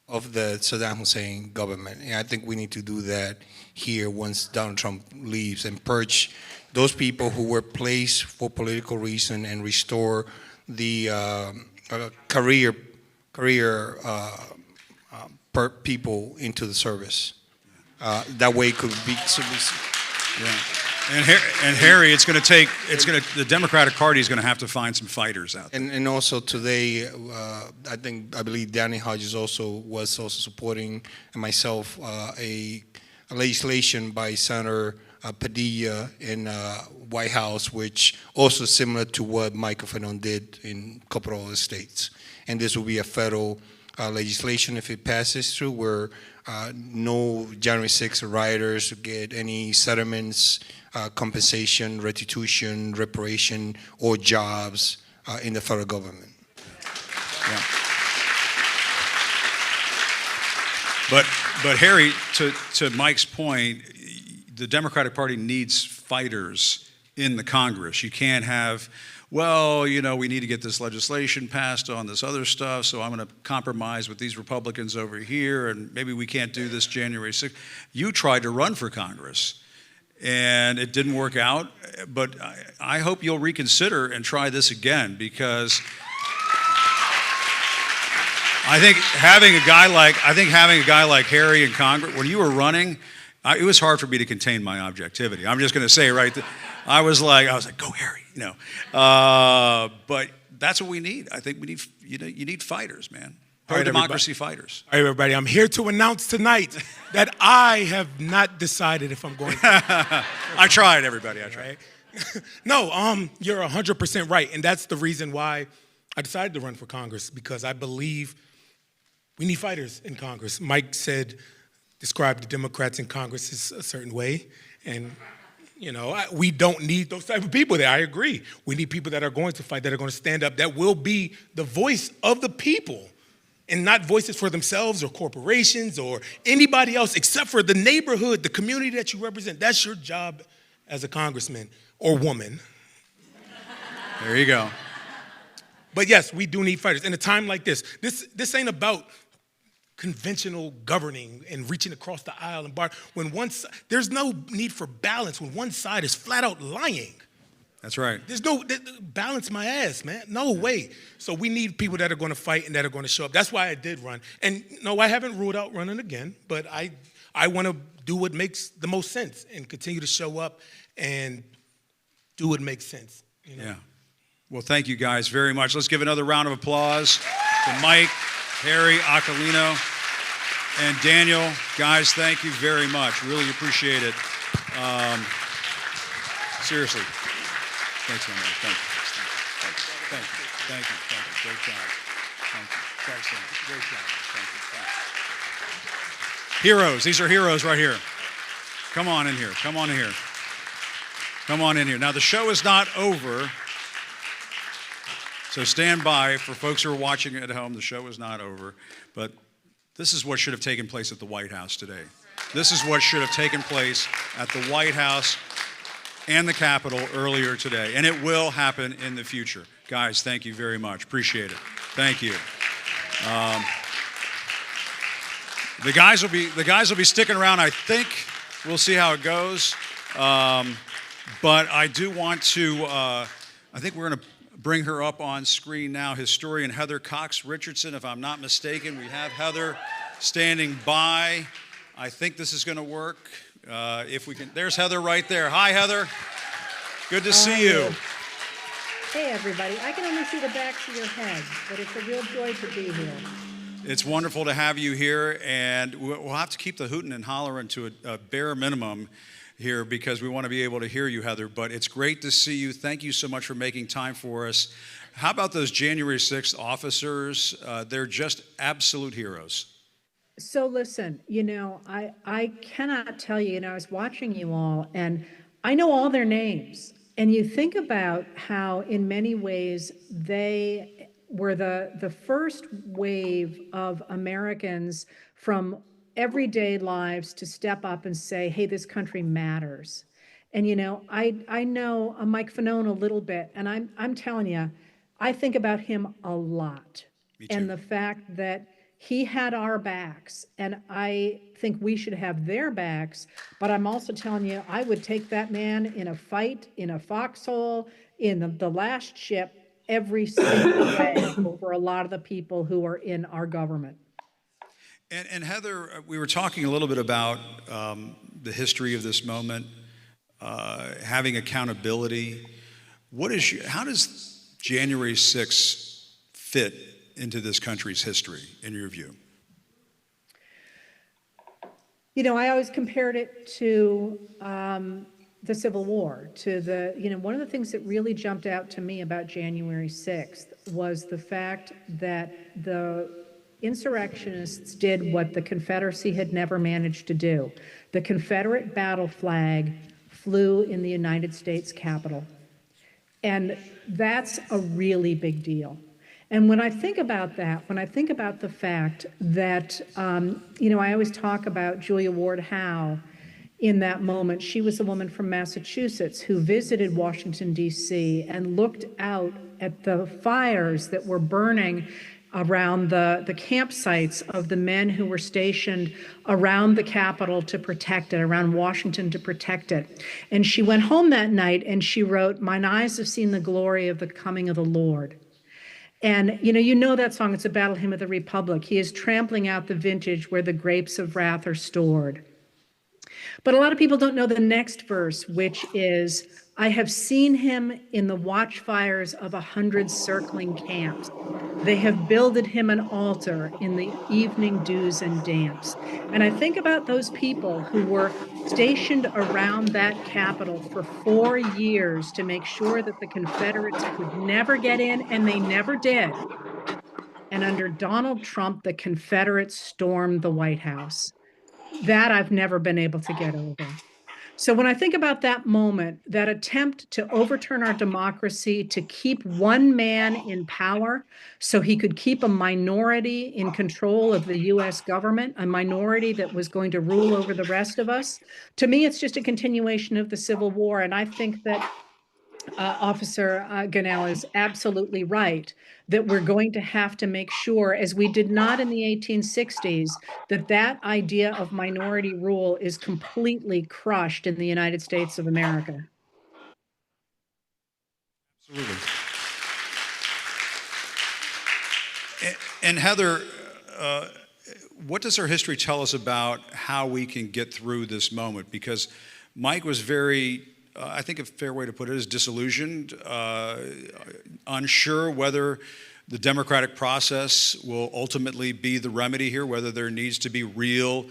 of the Saddam Hussein government, and I think we need to do that here once Donald Trump leaves and purge those people who were placed for political reason and restore the career people into the service. That way it could be. Yeah. And Harry, the Democratic Party is going to have to find some fighters out there. And also today, I believe Danny Hodges was supporting, and myself, a legislation by Senator Padilla in White House, which also similar to what Michael Fanon did in a couple of other states. And this will be a federal legislation if it passes through, where no January 6th rioters get any settlements, compensation, restitution, reparation, or jobs in the federal government. Yeah. But Harry, to Mike's point, the Democratic Party needs fighters in the Congress. You can't have, well, we need to get this legislation passed on this other stuff, so I'm going to compromise with these Republicans over here, and maybe we can't do this January 6th. You tried to run for Congress, and it didn't work out, but I hope you'll reconsider and try this again, because I think having a guy like Harry in Congress, when you were running, it was hard for me to contain my objectivity. I'm just going to say right there, I was like, go Harry, But that's what we need. I think we need, you need fighters, man. Pro-democracy fighters. All right, everybody, I'm here to announce tonight that I have not decided if I'm going to. I tried, everybody, I tried. Right? No, you're 100% right, and that's the reason why I decided to run for Congress, because I believe we need fighters in Congress. Mike described the Democrats in Congress as a certain way, and we don't need those type of people there. I agree. We need people that are going to fight, that are going to stand up, that will be the voice of the people, and not voices for themselves or corporations or anybody else except for the neighborhood, the community that you represent. That's your job as a congressman or woman. There you go. But yes, we do need fighters. In a time like this ain't about conventional governing and reaching across the aisle and bar. There's no need for balance when one side is flat out lying. That's right. There's no balance my ass, man. No way. So we need people that are going to fight and that are going to show up. That's why I did run. And no, I haven't ruled out running again, but I want to do what makes the most sense and continue to show up and do what makes sense. Yeah. Well, thank you guys very much. Let's give another round of applause to Mike, Harry, Aquilino, and Daniel. Guys, thank you very much. Really appreciate it. Seriously. Thanks so much. Thank you. Thank you. Thank you. Thank you. Great job. Thank you. Thanks so much. Great job. Thank you. Thank you. Heroes. These are heroes right here. Come on in here. Come on in here. Come on in here. Now, the show is not over. So stand by for folks who are watching at home. The show is not over. But this is what should have taken place at the White House today. This is what should have taken place at the White House and the Capitol earlier today. And it will happen in the future. Guys, thank you very much. Appreciate it. Thank you. The guys will be sticking around. I think we'll see how it goes. But I do want to, I think we're going to bring her up on screen now. Historian Heather Cox Richardson, if I'm not mistaken. We have Heather standing by. I think this is going to work. If we can, there's Heather right there. Hi, Heather. Good to see you. Hey, everybody. I can only see the backs of your heads, but it's a real joy to be here. It's wonderful to have you here, and we'll have to keep the hooting and hollering to a bare minimum here because we want to be able to hear you, Heather, but it's great to see you. Thank you so much for making time for us. How about those January 6th officers? They're just absolute heroes. So listen, I cannot tell you, I was watching you all, and I know all their names. And you think about how, in many ways, they were the first wave of Americans from everyday lives to step up and say, hey, this country matters. And, I know Mike Fanone a little bit, and I'm telling you, I think about him a lot. And the fact that he had our backs, and I think we should have their backs. But I'm also telling you, I would take that man in a fight, in a foxhole, in the last ship, every single day over a lot of the people who are in our government. And Heather, we were talking a little bit about the history of this moment, having accountability. How does January 6th fit into this country's history, in your view? I always compared it to the Civil War, to one of the things that really jumped out to me about January 6th was the fact that the insurrectionists did what the Confederacy had never managed to do. The Confederate battle flag flew in the United States Capitol. And that's a really big deal. And when I think about that, when I think about the fact that, I always talk about Julia Ward Howe in that moment. She was a woman from Massachusetts who visited Washington, D.C. and looked out at the fires that were burning around the campsites of the men who were stationed around the Capitol to protect it, around Washington to protect it. And she went home that night and she wrote, "Mine eyes have seen the glory of the coming of the Lord." And you know that song, it's a battle hymn of the Republic. He is trampling out the vintage where the grapes of wrath are stored. But a lot of people don't know the next verse, which is, "I have seen him in the watchfires of 100 circling camps. They have builded him an altar in the evening dews and damps." And I think about those people who were stationed around that Capitol for 4 years to make sure that the Confederates could never get in, and they never did. And under Donald Trump, the Confederates stormed the White House. That I've never been able to get over. So when I think about that moment, that attempt to overturn our democracy, to keep one man in power so he could keep a minority in control of the US government, a minority that was going to rule over the rest of us, to me, it's just a continuation of the Civil War. And I think that Officer Ganell is absolutely right, that we're going to have to make sure, as we did not in the 1860s, that that idea of minority rule is completely crushed in the United States of America. Absolutely. And Heather, what does our history tell us about how we can get through this moment? Because Mike was very, I think a fair way to put it is disillusioned, unsure whether the democratic process will ultimately be the remedy here, whether there needs to be real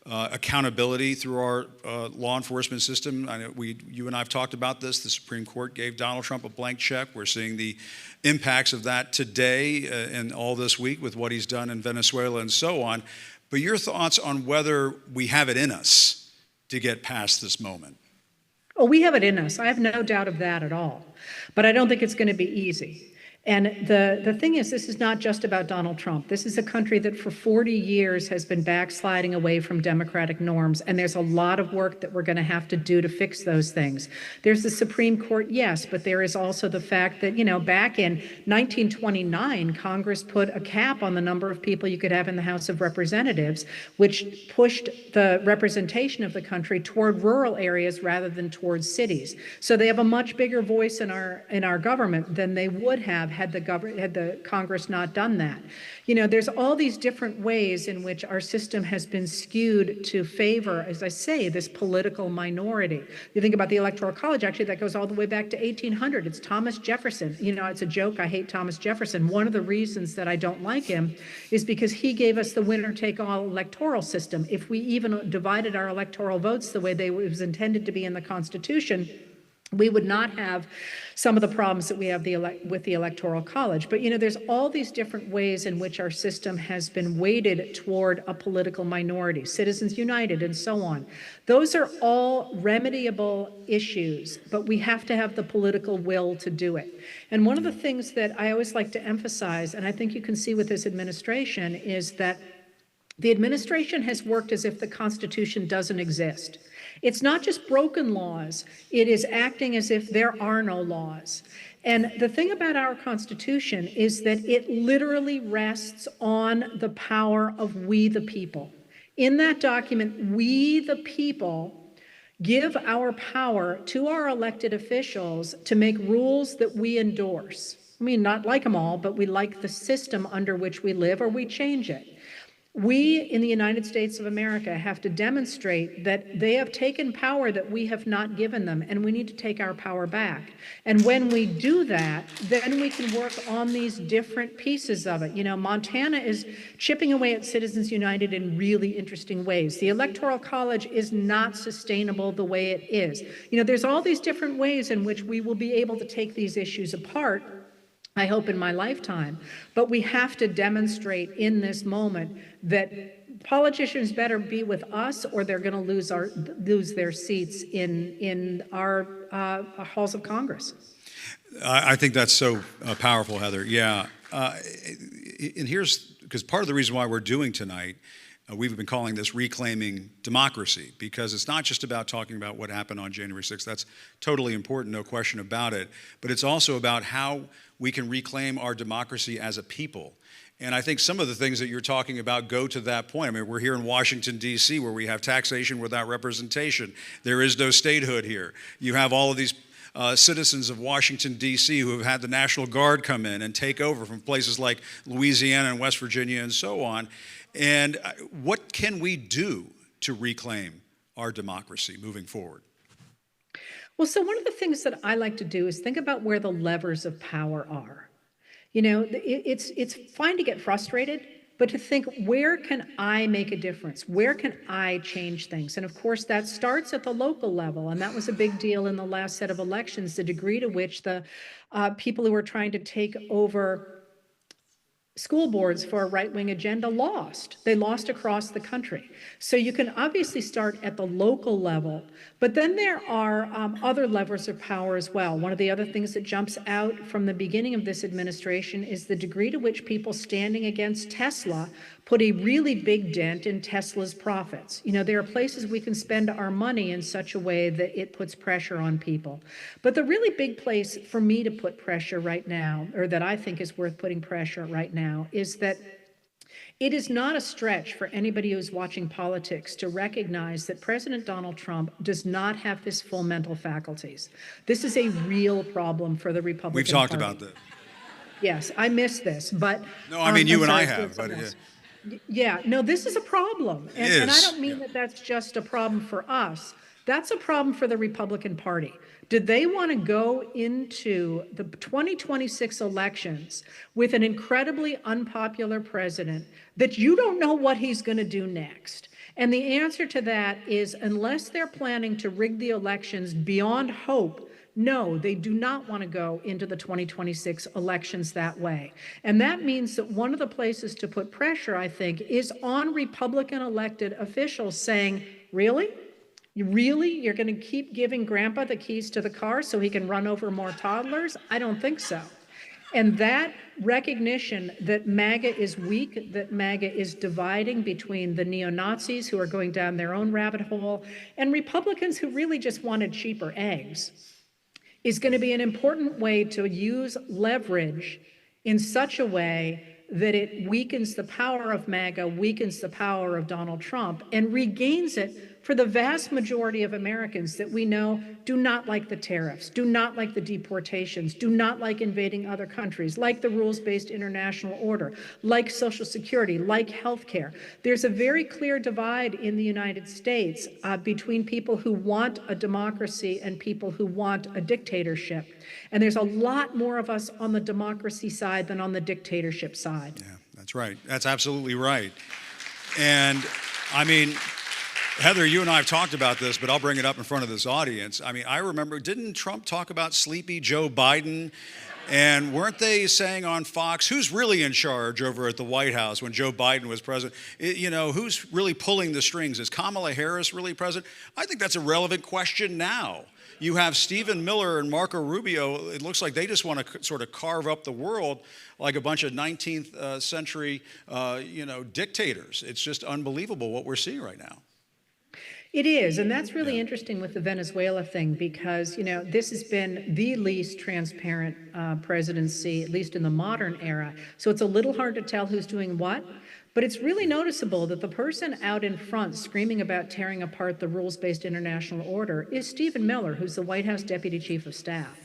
accountability through our law enforcement system. I know you and I have talked about this. The Supreme Court gave Donald Trump a blank check. We're seeing the impacts of that today and all this week with what he's done in Venezuela and so on. But your thoughts on whether we have it in us to get past this moment? Oh, we have it in us. I have no doubt of that at all. But I don't think it's going to be easy. And the thing is, this is not just about Donald Trump. This is a country that for 40 years has been backsliding away from democratic norms. And there's a lot of work that we're going to have to do to fix those things. There's the Supreme Court, yes, but there is also the fact that, back in 1929, Congress put a cap on the number of people you could have in the House of Representatives, which pushed the representation of the country toward rural areas rather than towards cities. So they have a much bigger voice in our government than they would have had the Congress not done that. There's all these different ways in which our system has been skewed to favor, as I say, this political minority. You think about the Electoral College, actually, that goes all the way back to 1800. It's Thomas Jefferson. It's a joke. I hate Thomas Jefferson. One of the reasons that I don't like him is because he gave us the winner-take-all electoral system. If we even divided our electoral votes the way it was intended to be in the Constitution, we would not have some of the problems that we have with the Electoral College. But, there's all these different ways in which our system has been weighted toward a political minority, Citizens United and so on. Those are all remediable issues, but we have to have the political will to do it. And one of the things that I always like to emphasize, and I think you can see with this administration, is that the administration has worked as if the Constitution doesn't exist. It's not just broken laws, it is acting as if there are no laws. And the thing about our Constitution is that it literally rests on the power of we the people. In that document, we the people give our power to our elected officials to make rules that we endorse. I mean, not like them all, but we like the system under which we live, or we change it. We in the United States of America have to demonstrate that they have taken power that we have not given them, and we need to take our power back. And when we do that, then we can work on these different pieces of it. You know, Montana is chipping away at Citizens United in really interesting ways. The Electoral College is not sustainable the way it is. You know, there's all these different ways in which we will be able to take these issues apart, I hope in my lifetime, but we have to demonstrate in this moment that politicians better be with us, or they're going to lose their seats in our halls of Congress. I think that's so powerful, Heather. Yeah, and here's because part of the reason why we're doing tonight. We've been calling this Reclaiming Democracy, because it's not just about talking about what happened on January 6th. That's totally important, no question about it. But it's also about how we can reclaim our democracy as a people. And I think some of the things that you're talking about go to that point. I mean, we're here in Washington, D.C., where we have taxation without representation. There is no statehood here. You have all of these citizens of Washington, D.C. who have had the National Guard come in and take over from places like Louisiana and West Virginia and so on. And what can we do to reclaim our democracy moving forward? Well, so one of the things that I like to do is think about where the levers of power are. You know, it's fine to get frustrated, but to think, where can I make a difference? Where can I change things? And of course, that starts at the local level. And that was a big deal in the last set of elections, the degree to which the people who were trying to take over school boards for a right-wing agenda lost. They lost across the country. So you can obviously start at the local level, but then there are other levers of power as well. One of the other things that jumps out from the beginning of this administration is the degree to which people standing against Tesla put a really big dent in Tesla's profits. You know, there are places we can spend our money in such a way that it puts pressure on people. But the really big place for me to put pressure right now, or that I think is worth putting pressure right now, is that it is not a stretch for anybody who's watching politics to recognize that President Donald Trump does not have his full mental faculties. This is a real problem for the Republican We've talked Party. about that. Yes, I miss this, but... No, I mean, you and I sorry, have, but... Yeah, no, this is a problem. And I don't mean that that's just a problem for us. That's a problem for the Republican Party. Did they want to go into the 2026 elections with an incredibly unpopular president that you don't know what he's going to do next? And the answer to that is, unless they're planning to rig the elections beyond hope, no, they do not want to go into the 2026 elections that way. And that means that one of the places to put pressure, I think, is on Republican elected officials saying, really? You're going to keep giving Grandpa the keys to the car so he can run over more toddlers? I don't think so. And that recognition that MAGA is weak, that MAGA is dividing between the neo-Nazis who are going down their own rabbit hole and Republicans who really just wanted cheaper eggs, is going to be an important way to use leverage in such a way that it weakens the power of MAGA, weakens the power of Donald Trump, and regains it for the vast majority of Americans that we know do not like the tariffs, do not like the deportations, do not like invading other countries, like the rules-based international order, like Social Security, like healthcare. There's a very clear divide in the United States between people who want a democracy and people who want a dictatorship. And there's a lot more of us on the democracy side than on the dictatorship side. Yeah, that's right. That's absolutely right. And I mean, Heather, you and I have talked about this, but I'll bring it up in front of this audience. I mean, I remember, didn't Trump talk about sleepy Joe Biden? And weren't they saying on Fox, who's really in charge over at the White House when Joe Biden was president? You know, who's really pulling the strings? Is Kamala Harris really president? I think that's a relevant question now. You have Stephen Miller and Marco Rubio. It looks like they just want to sort of carve up the world like a bunch of 19th century, dictators. It's just unbelievable what we're seeing right now. It is, and that's really interesting with the Venezuela thing because, this has been the least transparent presidency, at least in the modern era. So it's a little hard to tell who's doing what, but it's really noticeable that the person out in front screaming about tearing apart the rules-based international order is Stephen Miller, who's the White House Deputy Chief of Staff.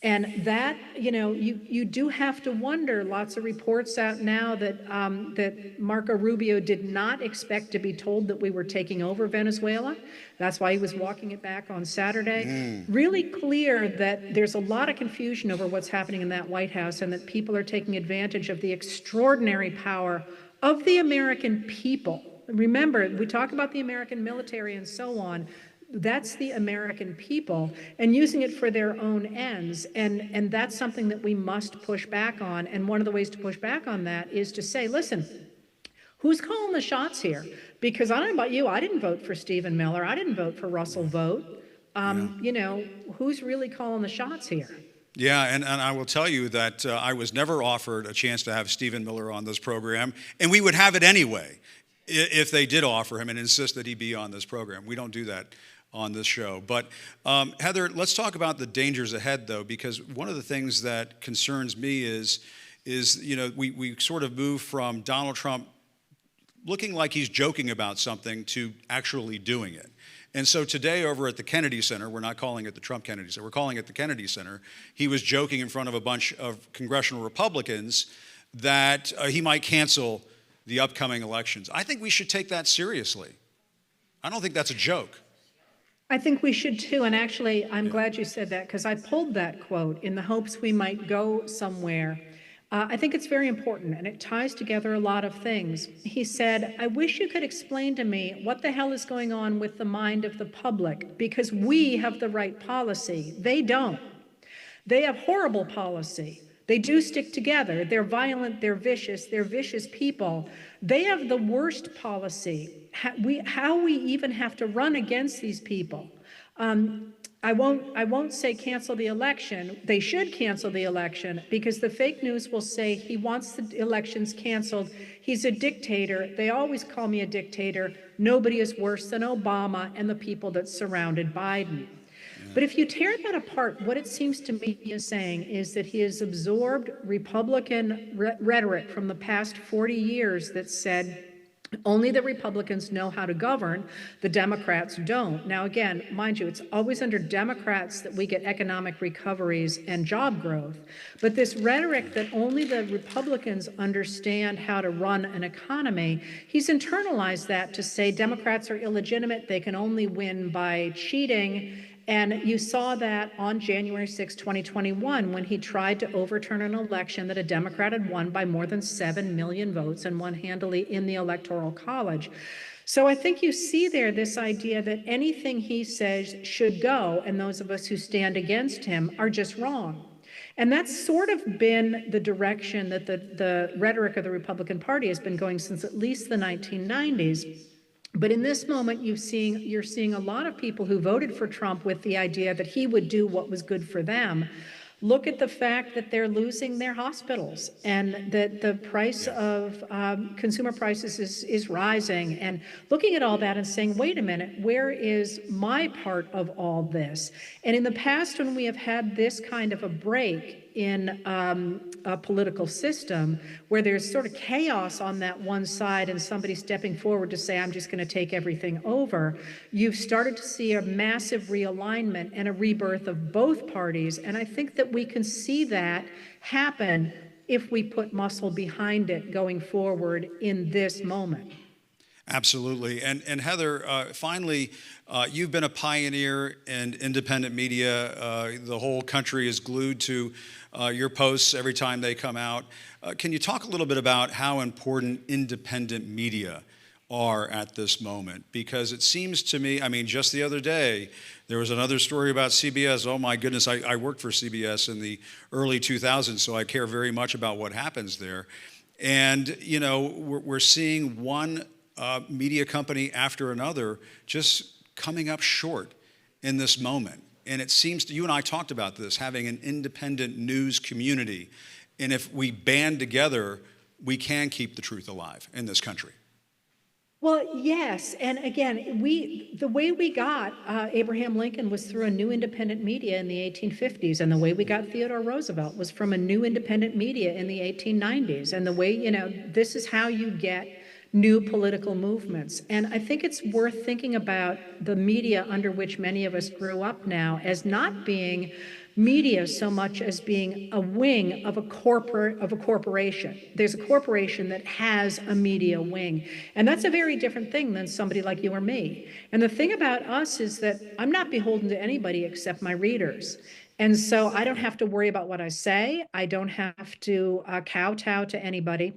And that, you do have to wonder, lots of reports out now that that Marco Rubio did not expect to be told that we were taking over Venezuela. That's why he was walking it back on Saturday. Really clear that there's a lot of confusion over what's happening in that White House and that people are taking advantage of the extraordinary power of the American people. Remember, we talk about the American military and so on. That's the American people and using it for their own ends. And that's something that we must push back on. And one of the ways to push back on that is to say, listen, who's calling the shots here? Because I don't know about you, I didn't vote for Stephen Miller. I didn't vote for Russell Vogt. Who's really calling the shots here? Yeah, and I will tell you that I was never offered a chance to have Stephen Miller on this program, and we would have it anyway if they did offer him and insist that he be on this program. We don't do that on this show. But Heather, let's talk about the dangers ahead, though, because one of the things that concerns me is we sort of move from Donald Trump looking like he's joking about something to actually doing it. And so today over at the Kennedy Center, we're not calling it the Trump Kennedy Center, we're calling it the Kennedy Center, he was joking in front of a bunch of congressional Republicans that he might cancel the upcoming elections. I think we should take that seriously. I don't think that's a joke. I think we should too, and actually, I'm glad you said that because I pulled that quote in the hopes we might go somewhere. I think it's very important, and it ties together a lot of things. He said, I wish you could explain to me what the hell is going on with the mind of the public, because we have the right policy. They don't. They have horrible policy. They do stick together. They're violent, they're vicious people. They have the worst policy. How we even have to run against these people. I won't say cancel the election. They should cancel the election because the fake news will say he wants the elections canceled. He's a dictator. They always call me a dictator. Nobody is worse than Obama and the people that surrounded Biden. But if you tear that apart, what it seems to me he is saying is that he has absorbed Republican rhetoric from the past 40 years that said only the Republicans know how to govern, the Democrats don't. Now, again, mind you, it's always under Democrats that we get economic recoveries and job growth. But this rhetoric that only the Republicans understand how to run an economy, he's internalized that to say Democrats are illegitimate, they can only win by cheating. And you saw that on January 6, 2021, when he tried to overturn an election that a Democrat had won by more than 7 million votes and won handily in the Electoral College. So I think you see there this idea that anything he says should go, and those of us who stand against him are just wrong. And that's sort of been the direction that the rhetoric of the Republican Party has been going since at least the 1990s. But in this moment, you're seeing a lot of people who voted for Trump with the idea that he would do what was good for them. Look at the fact that they're losing their hospitals and that the price of consumer prices is rising, and looking at all that and saying, wait a minute, where is my part of all this? And in the past, when we have had this kind of a break in a political system where there's sort of chaos on that one side and somebody stepping forward to say, I'm just going to take everything over, you've started to see a massive realignment and a rebirth of both parties. And I think that we can see that happen if we put muscle behind it going forward in this moment. Absolutely. And Heather, finally, you've been a pioneer in independent media. The whole country is glued to your posts every time they come out. Can you talk a little bit about how important independent media are at this moment? Because it seems to me, I mean, just the other day, there was another story about CBS. Oh my goodness, I worked for CBS in the early 2000s, so I care very much about what happens there. And, you know, we're seeing one media company after another just coming up short in this moment. And it seems to, you and I talked about this, having an independent news community. And if we band together, we can keep the truth alive in this country. Well, yes, and again, the way we got Abraham Lincoln was through a new independent media in the 1850s, and the way we got Theodore Roosevelt was from a new independent media in the 1890s, and the way, this is how you get new political movements. And I think it's worth thinking about the media under which many of us grew up now as not being media so much as being a wing of a corporation. There's a corporation that has a media wing, and that's a very different thing than somebody like you or me. And the thing about us is that I'm not beholden to anybody except my readers. And so I don't have to worry about what I say. I don't have to kowtow to anybody.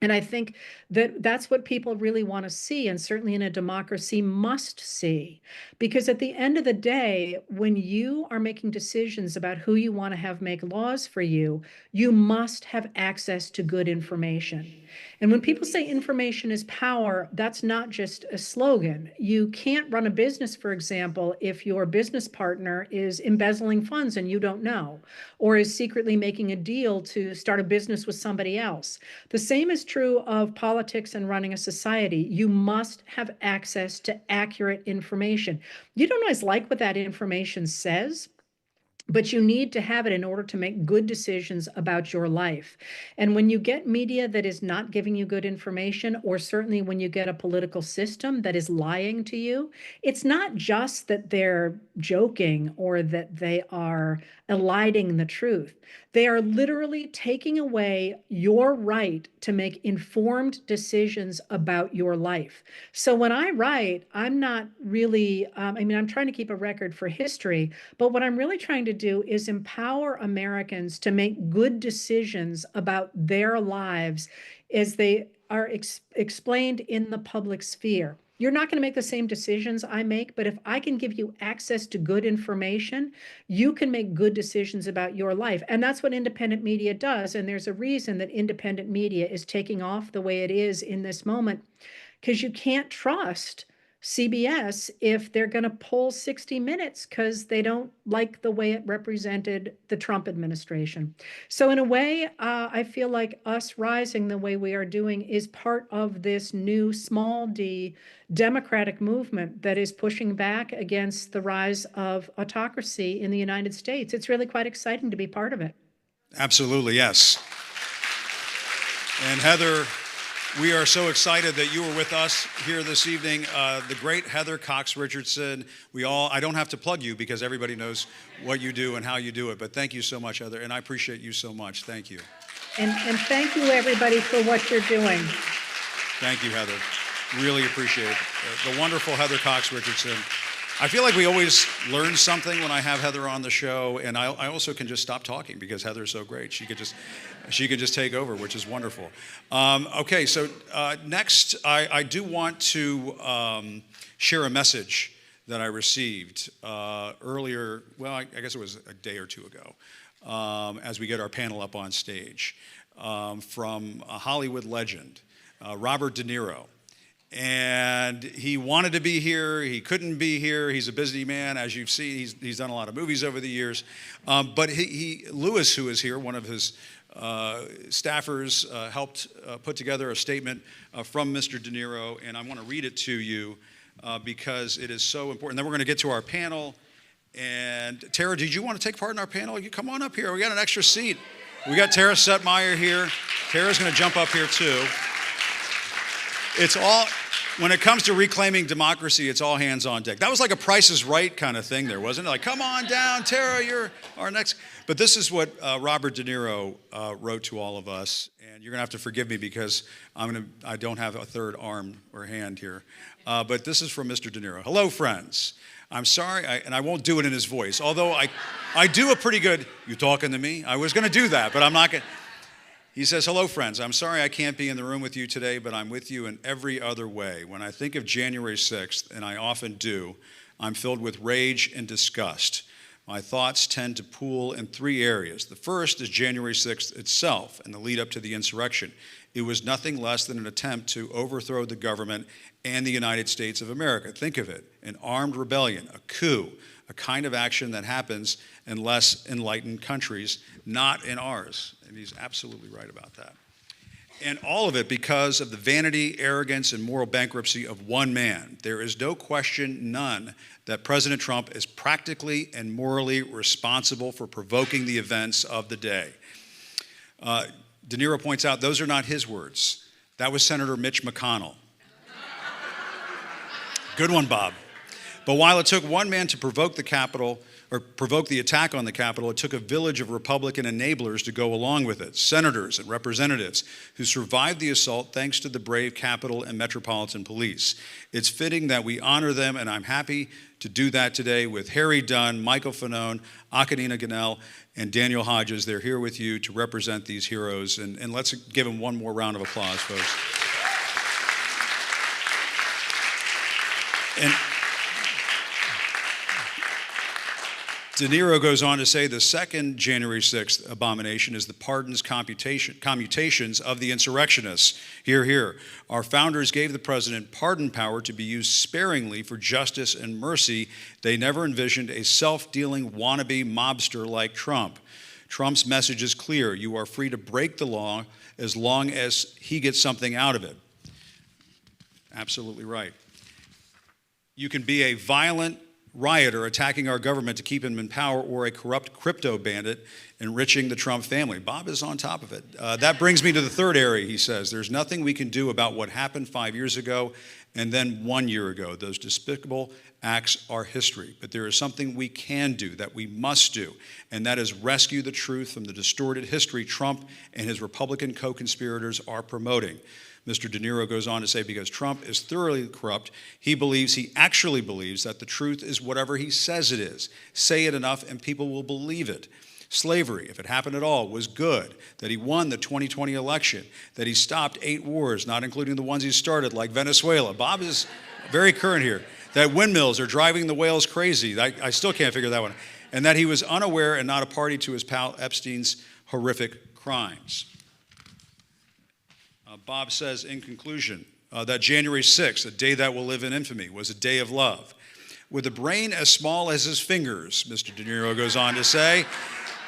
And I think that that's what people really want to see, and certainly in a democracy must see. Because at the end of the day, when you are making decisions about who you want to have make laws for you, you must have access to good information. And when people say information is power, that's not just a slogan. You can't run a business, for example, if your business partner is embezzling funds and you don't know, or is secretly making a deal to start a business with somebody else. The same is true of politics and running a society. You must have access to accurate information. You don't always like what that information says, but you need to have it in order to make good decisions about your life. And when you get media that is not giving you good information, or certainly when you get a political system that is lying to you, it's not just that they're joking or that they are eliding the truth. They are literally taking away your right to make informed decisions about your life. So when I write, I'm not really, I'm trying to keep a record for history, but what I'm really trying to do is empower Americans to make good decisions about their lives as they are explained in the public sphere. You're not going to make the same decisions I make, but if I can give you access to good information, you can make good decisions about your life. And that's what independent media does. And there's a reason that independent media is taking off the way it is in this moment, because you can't trust CBS if they're going to pull 60 Minutes because they don't like the way it represented the Trump administration. So in a way, I feel like us rising the way we are doing is part of this new small d democratic movement that is pushing back against the rise of autocracy in the United States. It's really quite exciting to be part of it. Absolutely, yes. And Heather, we are so excited that you were with us here this evening. The great Heather Cox Richardson. I don't have to plug you because everybody knows what you do and how you do it. But thank you so much, Heather, and I appreciate you so much. Thank you. And thank you, everybody, for what you're doing. Thank you, Heather. Really appreciate it. The wonderful Heather Cox Richardson. I feel like we always learn something when I have Heather on the show, and I also can just stop talking because Heather's so great. She could just take over, which is wonderful. Okay, so next, I do want to share a message that I received earlier. Well, I guess it was a day or two ago, as we get our panel up on stage, from a Hollywood legend, Robert De Niro. And he wanted to be here. He couldn't be here. He's a busy man, as you've seen. He's done a lot of movies over the years. But Lewis, who is here, one of his staffers, helped put together a statement from Mr. De Niro, and I want to read it to you because it is so important. Then we're going to get to our panel. And Tara, did you want to take part in our panel? You come on up here. We got an extra seat. We got Tara Setmeyer here. Tara's going to jump up here too. It's all, when it comes to reclaiming democracy, it's all hands on deck. That was like a Price is Right kind of thing there, wasn't it? Like, come on down, Tara, you're our next. But this is what Robert De Niro wrote to all of us. And you're going to have to forgive me because I don't have a third arm or hand here. But this is from Mr. De Niro. Hello, friends. I'm sorry, and I won't do it in his voice, although I do a pretty good, you talking to me? I was going to do that, but I'm not going to. He says, hello, friends. I'm sorry I can't be in the room with you today, but I'm with you in every other way. When I think of January 6th, and I often do, I'm filled with rage and disgust. My thoughts tend to pool in three areas. The first is January 6th itself and the lead up to the insurrection. It was nothing less than an attempt to overthrow the government and the United States of America. Think of it, an armed rebellion, a coup, a kind of action that happens in less enlightened countries, not in ours. And he's absolutely right about that. And all of it because of the vanity, arrogance, and moral bankruptcy of one man. There is no question, none, that President Trump is practically and morally responsible for provoking the events of the day. De Niro points out those are not his words. That was Senator Mitch McConnell. Good one, Bob. But while it took one man to provoke the Capitol, or provoke the attack on the Capitol, it took a village of Republican enablers to go along with it, senators and representatives who survived the assault thanks to the brave Capitol and Metropolitan Police. It's fitting that we honor them, and I'm happy to do that today with Harry Dunn, Michael Fanone, Akanina Ganel, and Daniel Hodges. They're here with you to represent these heroes, and let's give them one more round of applause, folks. And De Niro goes on to say the second January 6th abomination is the pardons commutations of the insurrectionists. Hear, hear. Our founders gave the president pardon power to be used sparingly for justice and mercy. They never envisioned a self-dealing wannabe mobster like Trump. Trump's message is clear. You are free to break the law as long as he gets something out of it. Absolutely right. You can be a violent rioter attacking our government to keep him in power, or a corrupt crypto bandit enriching the Trump family. Bob is on top of it. That brings me to the third area, he says. There's nothing we can do about what happened 5 years ago and then 1 year ago. Those despicable acts are history. But there is something we can do, that we must do, and that is rescue the truth from the distorted history Trump and his Republican co-conspirators are promoting. Mr. De Niro goes on to say, because Trump is thoroughly corrupt, he actually believes that the truth is whatever he says it is. Say it enough and people will believe it. Slavery, if it happened at all, was good. That he won the 2020 election. That he stopped 8 wars, not including the ones he started, like Venezuela. Bob is very current here. That windmills are driving the whales crazy. I still can't figure that one out. And that he was unaware and not a party to his pal Epstein's horrific crimes. Bob says, in conclusion, that January 6th, a day that will live in infamy, was a day of love. With a brain as small as his fingers, Mr. De Niro goes on to say,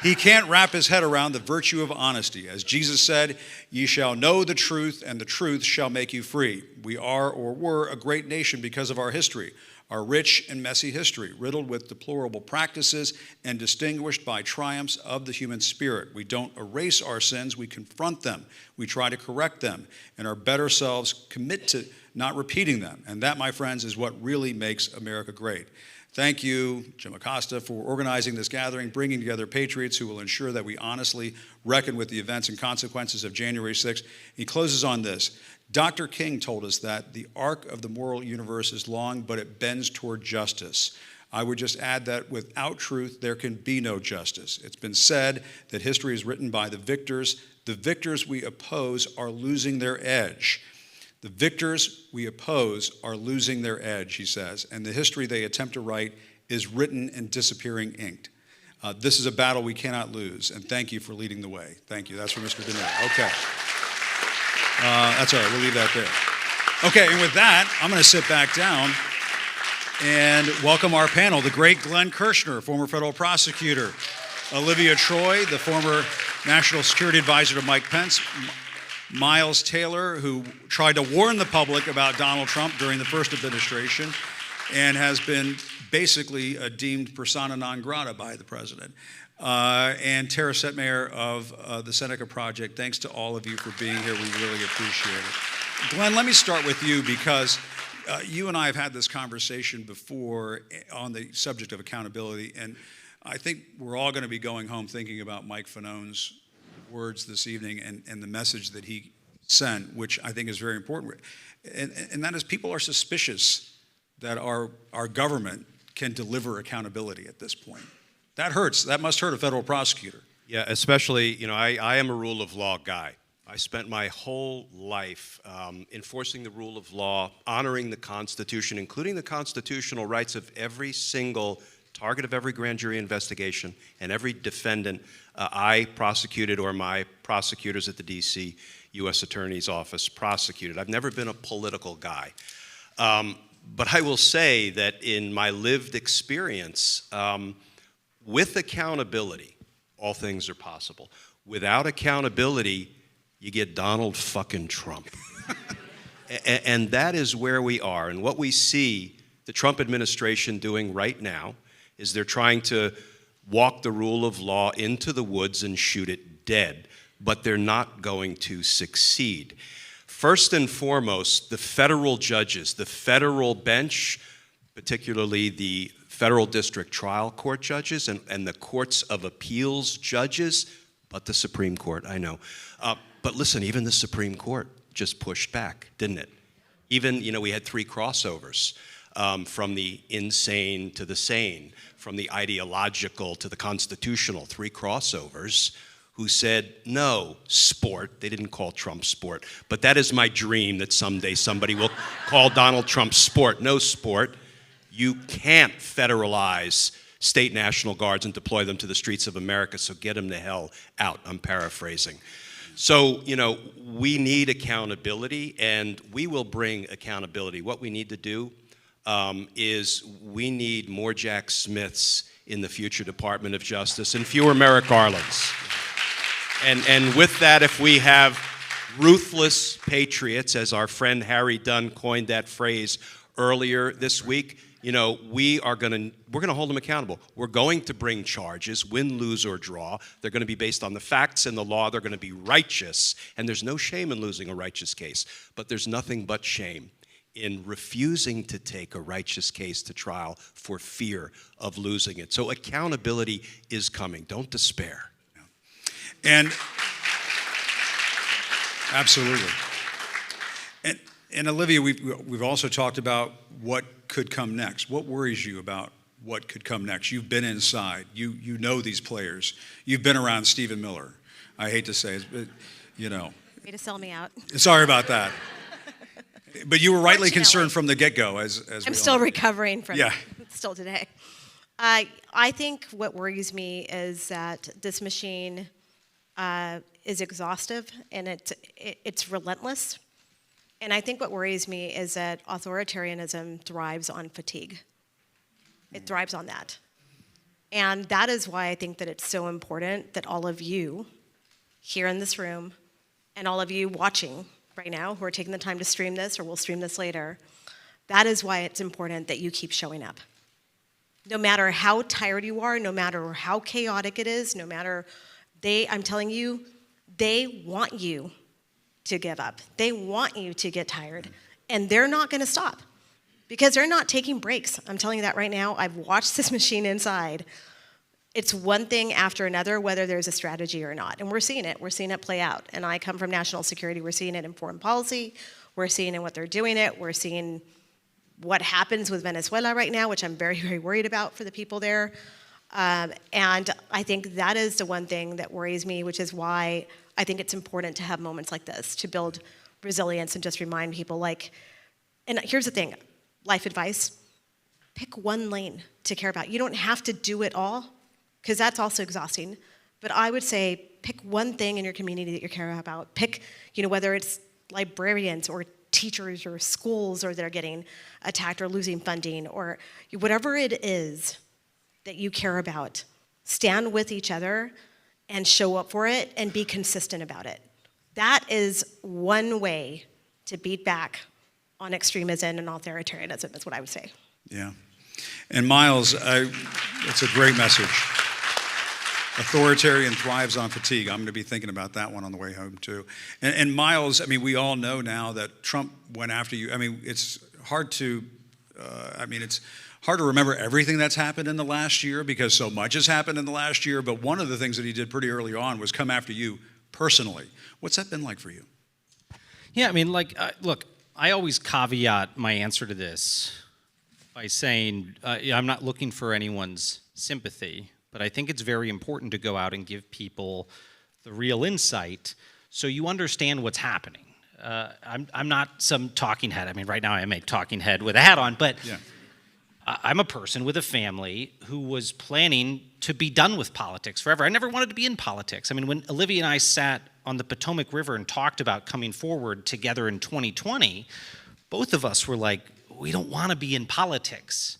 he can't wrap his head around the virtue of honesty. As Jesus said, ye shall know the truth, and the truth shall make you free. We are, or were, a great nation because of our history, our rich and messy history, riddled with deplorable practices and distinguished by triumphs of the human spirit. We don't erase our sins, we confront them. We try to correct them, and our better selves commit to not repeating them. And that, my friends, is what really makes America great. Thank you, Jim Acosta, for organizing this gathering, bringing together patriots who will ensure that we honestly reckon with the events and consequences of January 6th. He closes on this. Dr. King told us that the arc of the moral universe is long, but it bends toward justice. I would just add that without truth, there can be no justice. It's been said that history is written by the victors. The victors we oppose are losing their edge. The victors we oppose are losing their edge, he says, and the history they attempt to write is written in disappearing ink. This is a battle we cannot lose, and thank you for leading the way. Thank you. That's for Mr. De Niro. Okay. That's all right. We'll leave that there. Okay, and with that, I'm going to sit back down and welcome our panel, the great Glenn Kirschner, former federal prosecutor, Olivia Troye, the former national security advisor to Mike Pence, Miles Taylor, who tried to warn the public about Donald Trump during the first administration and has been basically deemed persona non grata by the president, and Tara Setmayer of the Seneca Project. Thanks to all of you for being here. We really appreciate it. Glenn, let me start with you because you and I have had this conversation before on the subject of accountability, and I think we're all going to be going home thinking about Mike Fanone's words this evening and the message that he sent, which I think is very important. And that is, people are suspicious that our government can deliver accountability at this point. That hurts. That must hurt a federal prosecutor. Yeah, especially, I am a rule of law guy. I spent my whole life enforcing the rule of law, honoring the Constitution, including the constitutional rights of every single target of every grand jury investigation and every defendant I prosecuted or my prosecutors at the D.C. U.S. Attorney's Office prosecuted. I've never been a political guy. But I will say that in my lived experience, with accountability, all things are possible. Without accountability, You get Donald fucking Trump. And that is where we are. And what we see the Trump administration doing right now is they're trying to walk the rule of law into the woods and shoot it dead, but they're not going to succeed. First and foremost, the federal judges, the federal bench, particularly the federal district trial court judges and the courts of appeals judges, but the Supreme Court, I know. But listen, even the Supreme Court just pushed back, didn't it? Even, we had 3 crossovers, from the insane to the sane, from the ideological to the constitutional, 3 crossovers who said, no, sport. They didn't call Trump sport. But that is my dream, that someday somebody will call Donald Trump sport. No sport. You can't federalize state National Guards and deploy them to the streets of America, so get them the hell out. I'm paraphrasing. So, we need accountability, and we will bring accountability. What we need to do is we need more Jack Smiths in the future Department of Justice and fewer Merrick Garlands. And with that, if we have ruthless patriots, as our friend Harry Dunn coined that phrase earlier this week, we're going to hold them accountable. We're going to bring charges, win, lose, or draw. They're going to be based on the facts and the law. They're going to be righteous. And there's no shame in losing a righteous case. But there's nothing but shame in refusing to take a righteous case to trial for fear of losing it. So accountability is coming. Don't despair. And absolutely. And Olivia, we've also talked about what could come next. What worries you about what could come next? You've been inside. You know these players. You've been around Stephen Miller. I hate to say it, but Way to sell me out. Sorry about that. But you were rightly concerned from the get-go, as I'm still recovering from Yeah. still today. I think what worries me is that this machine is exhaustive and it's relentless. And I think what worries me is that authoritarianism thrives on fatigue. It thrives on that. And that is why I think that it's so important that all of you here in this room and all of you watching right now who are taking the time to stream this or will stream this later, that is why it's important that you keep showing up. No matter how tired you are, no matter how chaotic it is, no matter I'm telling you, they want you to give up. They want you to get tired. And they're not going to stop because they're not taking breaks. I'm telling you that right now. I've watched this machine inside. It's one thing after another, whether there's a strategy or not. And we're seeing it. We're seeing it play out. And I come from national security. We're seeing it in foreign policy. We're seeing it what they're doing it. We're seeing what happens with Venezuela right now, which I'm very, very worried about for the people there. And I think that is the one thing that worries me, which is why I think it's important to have moments like this to build resilience and just remind people and here's the thing, life advice, pick one lane to care about. You don't have to do it all because that's also exhausting. But I would say pick one thing in your community that you care about. Pick, whether it's librarians or teachers or schools or they're getting attacked or losing funding or whatever it is that you care about. Stand with each other and show up for it and be consistent about it. That is one way to beat back on extremism and authoritarianism is what I would say. Yeah. And Miles, it's a great message. Authoritarian thrives on fatigue. I'm going to be thinking about that one on the way home, too. And Miles, we all know now that Trump went after you. It's hard to, it's hard to remember everything that's happened in the last year because so much has happened in the last year. But one of the things that he did pretty early on was come after you personally. What's that been like for you? Yeah, look, I always caveat my answer to this by saying I'm not looking for anyone's sympathy, but I think it's very important to go out and give people the real insight so you understand what's happening. I'm not some talking head. Right now I am a talking head with a hat on, but yeah. I'm a person with a family who was planning to be done with politics forever. I never wanted to be in politics. When Olivia and I sat on the Potomac River and talked about coming forward together in 2020, both of us were like, we don't want to be in politics.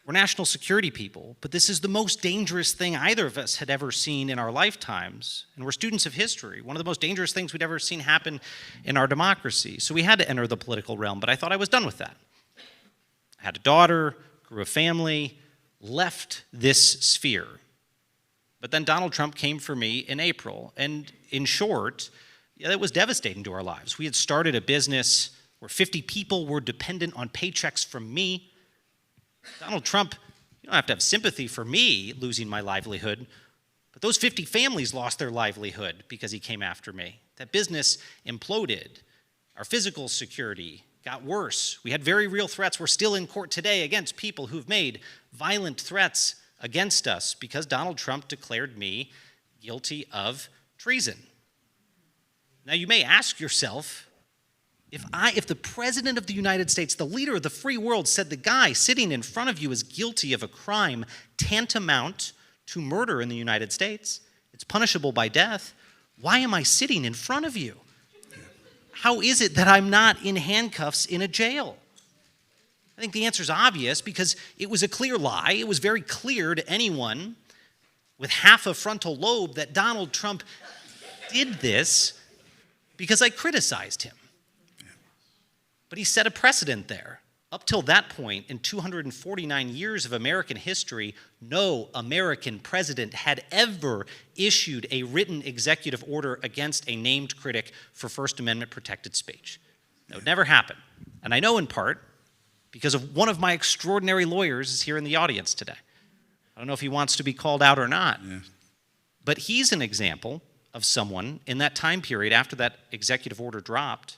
We're national security people, but this is the most dangerous thing either of us had ever seen in our lifetimes. And we're students of history. One of the most dangerous things we'd ever seen happen in our democracy. So we had to enter the political realm, but I thought I was done with that. I had a daughter, grew a family, left this sphere. But then Donald Trump came for me in April. And in short, that was devastating to our lives. We had started a business where 50 people were dependent on paychecks from me. Donald Trump, you don't have to have sympathy for me losing my livelihood, but those 50 families lost their livelihood because he came after me. That business imploded. Our physical security got worse. We had very real threats. We're still in court today against people who've made violent threats against us because Donald Trump declared me guilty of treason. Now you may ask yourself, if the President of the United States, the leader of the free world, said the guy sitting in front of you is guilty of a crime tantamount to murder in the United States, it's punishable by death, why am I sitting in front of you? How is it that I'm not in handcuffs in a jail? I think the answer is obvious because it was a clear lie. It was very clear to anyone with half a frontal lobe that Donald Trump did this because I criticized him. But he set a precedent there. Up till that point, in 249 years of American history, no American president had ever issued a written executive order against a named critic for First Amendment protected speech. That would never happen. And I know in part because of one of my extraordinary lawyers is here in the audience today. I don't know if he wants to be called out or not. Yeah. But he's an example of someone in that time period after that executive order dropped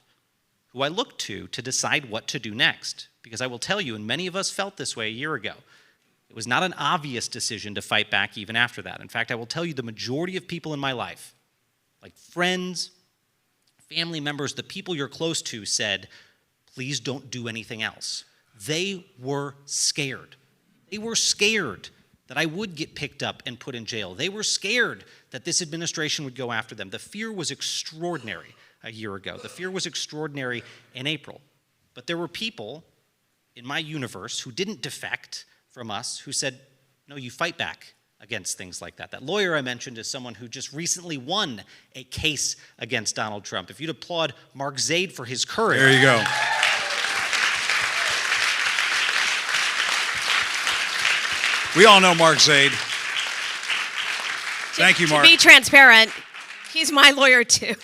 who I looked to decide what to do next. Because I will tell you, and many of us felt this way a year ago, it was not an obvious decision to fight back even after that. In fact, I will tell you the majority of people in my life, like friends, family members, the people you're close to said, please don't do anything else. They were scared. They were scared that I would get picked up and put in jail. They were scared that this administration would go after them. The fear was extraordinary a year ago. The fear was extraordinary in April. But there were people in my universe who didn't defect from us, who said, no, you fight back against things like that. That lawyer I mentioned is someone who just recently won a case against Donald Trump. If you'd applaud Mark Zaid for his courage. There you go. We all know Mark Zaid. Thank you, Mark. To be transparent, he's my lawyer too.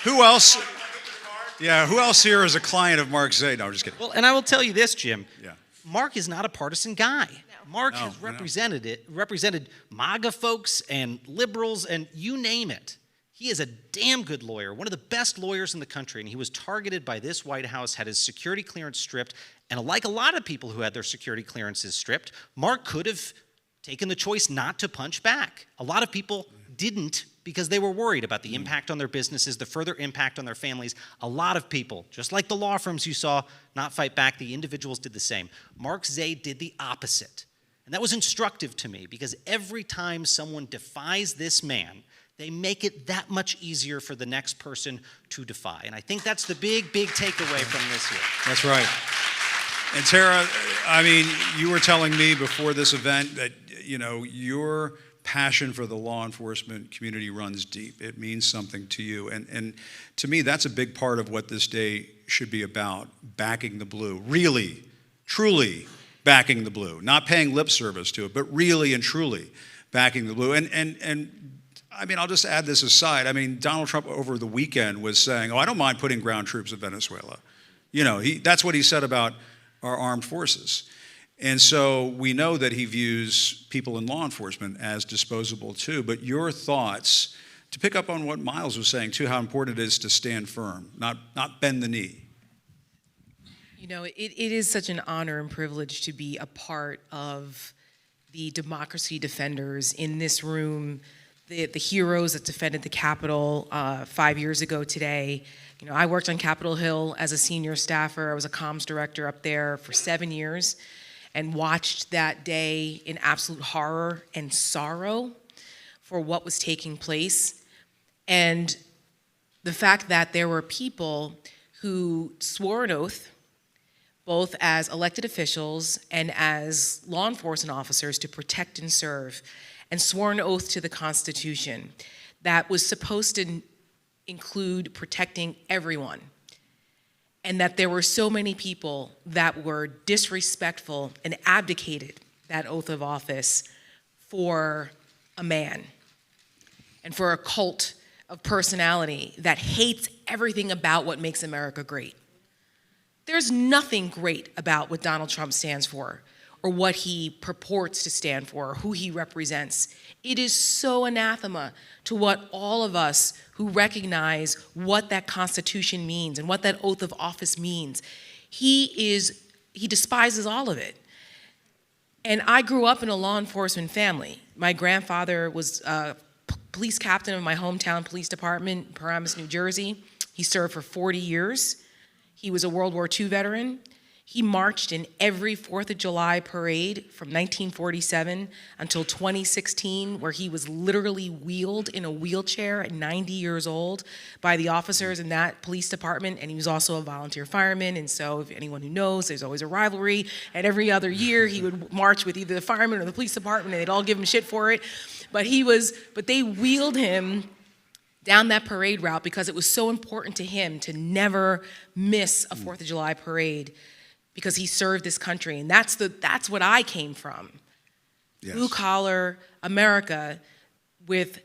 Who else? Yeah, who else here is a client of Mark Zaid? No, I'm just kidding. Well, and I will tell you this, Jim. Yeah. Mark is not a partisan guy. Mark has represented MAGA folks and liberals and you name it. He is a damn good lawyer, one of the best lawyers in the country, and he was targeted by this White House, had his security clearance stripped, and like a lot of people who had their security clearances stripped, Mark could have taken the choice not to punch back. A lot of people didn't because they were worried about the impact on their businesses, the further impact on their families. A lot of people, just like the law firms you saw not fight back, the individuals did the same. Mark Zaid did the opposite. And that was instructive to me because every time someone defies this man, they make it that much easier for the next person to defy. And I think that's the big, big takeaway from this year. That's right. And Tara, I mean, you were telling me before this event that, you know, your passion for the law enforcement community runs deep. It means something to you. And to me, that's a big part of what this day should be about, backing the blue. Really, truly backing the blue. Not paying lip service to it, but really and truly backing the blue. And I mean, I'll just add this aside. I mean, Donald Trump over the weekend was saying, oh, I don't mind putting ground troops in Venezuela. You know, that's what he said about our armed forces. And so we know that he views people in law enforcement as disposable too. But your thoughts, to pick up on what Miles was saying too, how important it is to stand firm, not bend the knee. You know, it is such an honor and privilege to be a part of the democracy defenders in this room, the heroes that defended the Capitol 5 years ago today. You know, I worked on Capitol Hill as a senior staffer. I was a comms director up there for 7 years and watched that day in absolute horror and sorrow for what was taking place. And the fact that there were people who swore an oath, both as elected officials and as law enforcement officers, to protect and serve, and swore an oath to the Constitution that was supposed to include protecting everyone, and that there were so many people that were disrespectful and abdicated that oath of office for a man and for a cult of personality that hates everything about what makes America great. There's nothing great about what Donald Trump stands for or what he purports to stand for or who he represents. It is so anathema to what all of us who recognize what that Constitution means and what that oath of office means. He despises all of it. And I grew up in a law enforcement family. My grandfather was a police captain of my hometown police department in Paramus, New Jersey. He served for 40 years. He was a World War II veteran. He marched in every 4th of July parade from 1947 until 2016, where he was literally wheeled in a wheelchair at 90 years old by the officers in that police department. And he was also a volunteer fireman. And so if anyone who knows, there's always a rivalry. And every other year he would march with either the firemen or the police department, and they'd all give him shit for it. But they wheeled him down that parade route because it was so important to him to never miss a 4th of July parade, because he served this country. And that's what I came from. Yes. Blue collar America with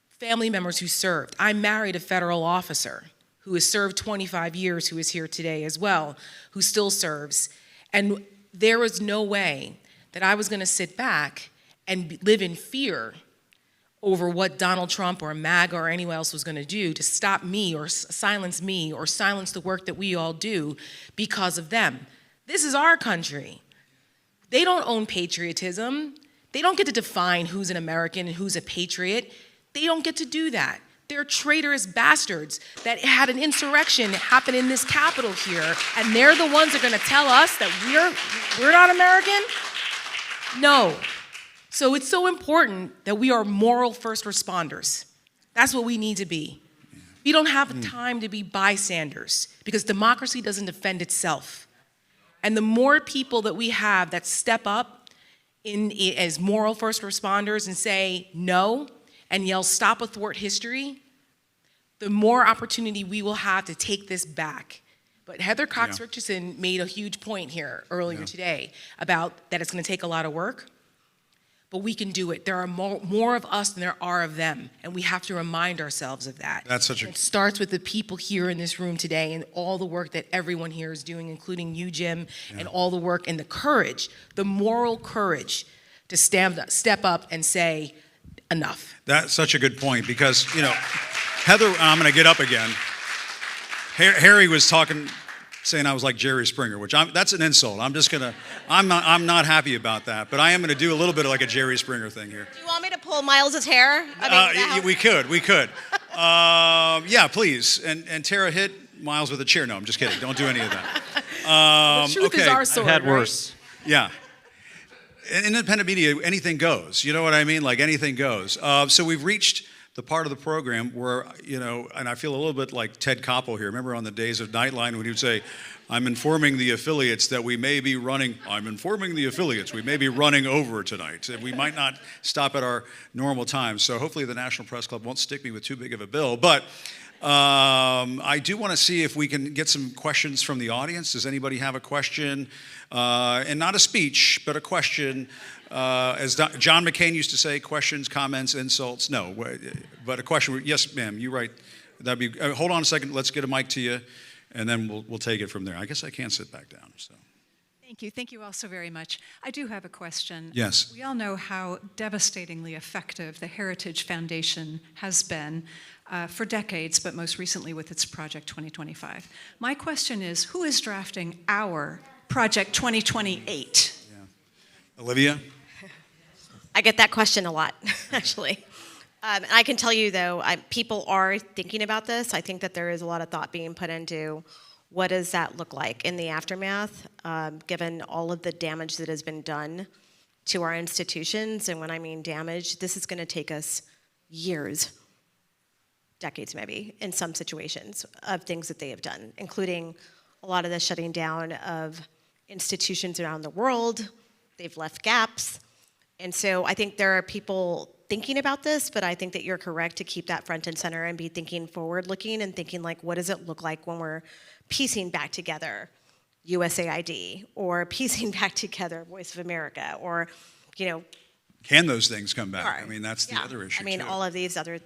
family members who served. I married a federal officer who has served 25 years, who is here today as well, who still serves. And there was no way that I was gonna sit back and live in fear over what Donald Trump or MAGA or anyone else was going to do to stop me or silence the work that we all do because of them. This is our country. They don't own patriotism. They don't get to define who's an American and who's a patriot. They don't get to do that. They're traitorous bastards that had an insurrection happen in this Capitol here, and they're the ones that are going to tell us that we're not American? No. So it's so important that we are moral first responders. That's what we need to be. We don't have time to be bystanders, because democracy doesn't defend itself. And the more people that we have that step up as moral first responders and say no and yell stop or thwart history, the more opportunity we will have to take this back. But Heather Cox Richardson made a huge point here earlier today about that it's going to take a lot of work. But we can do it. There are more of us than there are of them, and we have to remind ourselves of that. It starts with the people here in this room today and all the work that everyone here is doing, including you, Jim, and all the work and the courage, the moral courage to step up and say enough. That's such a good point, because, Heather, I'm going to get up again. Harry was saying I was like Jerry Springer, which that's an insult. I'm not happy about that, but I am going to do a little bit of like a Jerry Springer thing here. Do you want me to pull Miles's hair? We could. Yeah, please. And Tara hit Miles with a chair. No, I'm just kidding. Don't do any of that. The truth is our sword. I've had worse. Right? Yeah. In independent media, anything goes. You know what I mean? Like anything goes. So we've reached the part of the program where, and I feel a little bit like Ted Koppel here. Remember on the days of Nightline when he would say, I'm informing the affiliates that we may be running over tonight. We might not stop at our normal time. So hopefully the National Press Club won't stick me with too big of a bill. But I do want to see if we can get some questions from the audience. Does anybody have a question? And not a speech, but a question. As John McCain used to say, questions, comments, insults. No, but a question. Yes, ma'am, you're right. That'd be. Hold on a second. Let's get a mic to you, and then we'll take it from there. I guess I can't sit back down. So. Thank you all so very much. I do have a question. Yes. We all know how devastatingly effective the Heritage Foundation has been for decades, but most recently with its Project 2025. My question is, who is drafting our Project 2028? Yeah. Olivia? I get that question a lot, actually. And I can tell you, though, people are thinking about this. I think that there is a lot of thought being put into what does that look like in the aftermath, given all of the damage that has been done to our institutions. And when I mean damage, this is going to take us years, decades maybe, in some situations, of things that they have done, including a lot of the shutting down of institutions around the world. They've left gaps. And so I think there are people thinking about this, but I think that you're correct to keep that front and center and be thinking forward-looking and thinking, like, what does it look like when we're piecing back together USAID or piecing back together Voice of America or, you know. Can those things come back? Sure. I mean, that's the Yeah. other issue, I mean, too. all of these other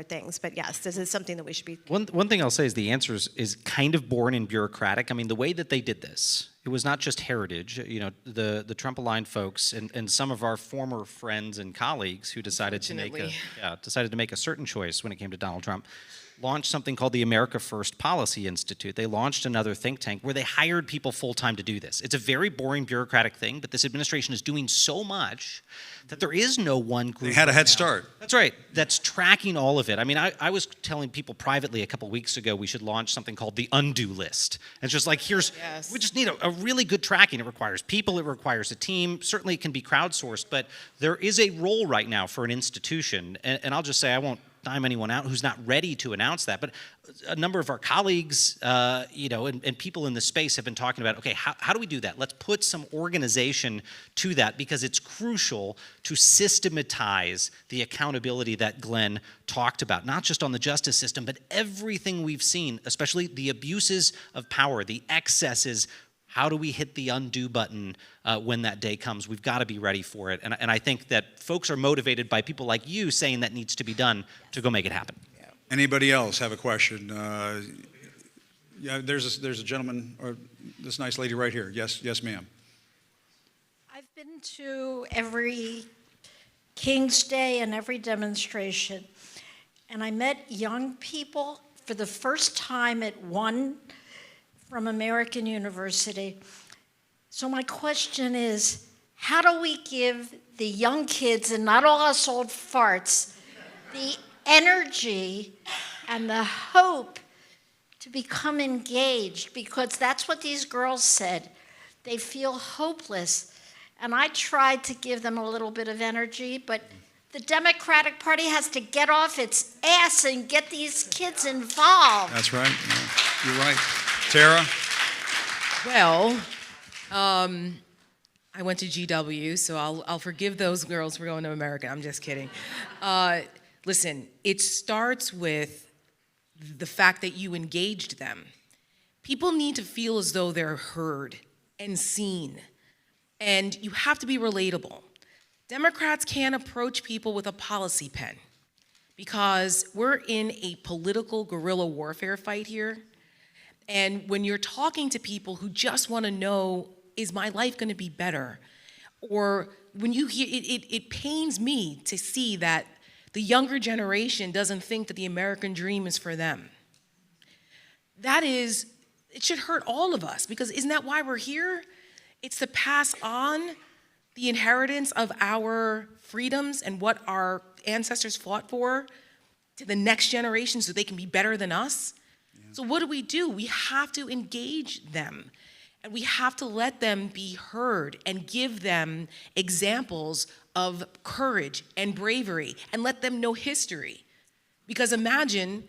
things. But yes, this is something that we should be. One thing I'll say is the answer is kind of boring and bureaucratic. I mean, the way that they did this, it was not just Heritage. You know, the Trump-aligned folks and some of our former friends and colleagues who decided to make a certain choice when it came to Donald Trump, launched something called the America First Policy Institute. They launched another think tank where they hired people full-time to do this. It's a very boring bureaucratic thing, but this administration is doing so much that there is no one group. They had a head right now. start. That's right. That's tracking all of it. I mean, I was telling people privately a couple weeks ago we should launch something called the undo list. And it's just like, we just need a really good tracking. It requires people, it requires a team. Certainly it can be crowdsourced, but there is a role right now for an institution. And I'll just say, I won't dime anyone out who's not ready to announce that, but a number of our colleagues, and people in the space have been talking about, okay, how do we do that? Let's put some organization to that because it's crucial to systematize the accountability that Glenn talked about, not just on the justice system, but everything we've seen, especially the abuses of power, the excesses. How do we hit the undo button when that day comes? We've got to be ready for it. And I think that folks are motivated by people like you saying that needs to be done to go make it happen. Anybody else have a question? Yeah, there's a gentleman, or this nice lady right here. Yes, ma'am. I've been to every King's Day and every demonstration, and I met young people for the first time at one from American University. So my question is, how do we give the young kids, and not all us old farts, the energy and the hope to become engaged? Because that's what these girls said. They feel hopeless. And I tried to give them a little bit of energy, but the Democratic Party has to get off its ass and get these kids involved. That's right. Yeah, you're right. Tara? Well, I went to GW, so I'll forgive those girls for going to America. I'm just kidding. Listen, it starts with the fact that you engaged them. People need to feel as though they're heard and seen, and you have to be relatable. Democrats can't approach people with a policy pen because we're in a political guerrilla warfare fight here. And when you're talking to people who just want to know, is my life going to be better? Or when you hear, it pains me to see that the younger generation doesn't think that the American dream is for them. It should hurt all of us, because isn't that why we're here? It's to pass on the inheritance of our freedoms and what our ancestors fought for to the next generation so they can be better than us. So what do? We have to engage them, and we have to let them be heard and give them examples of courage and bravery and let them know history. Because imagine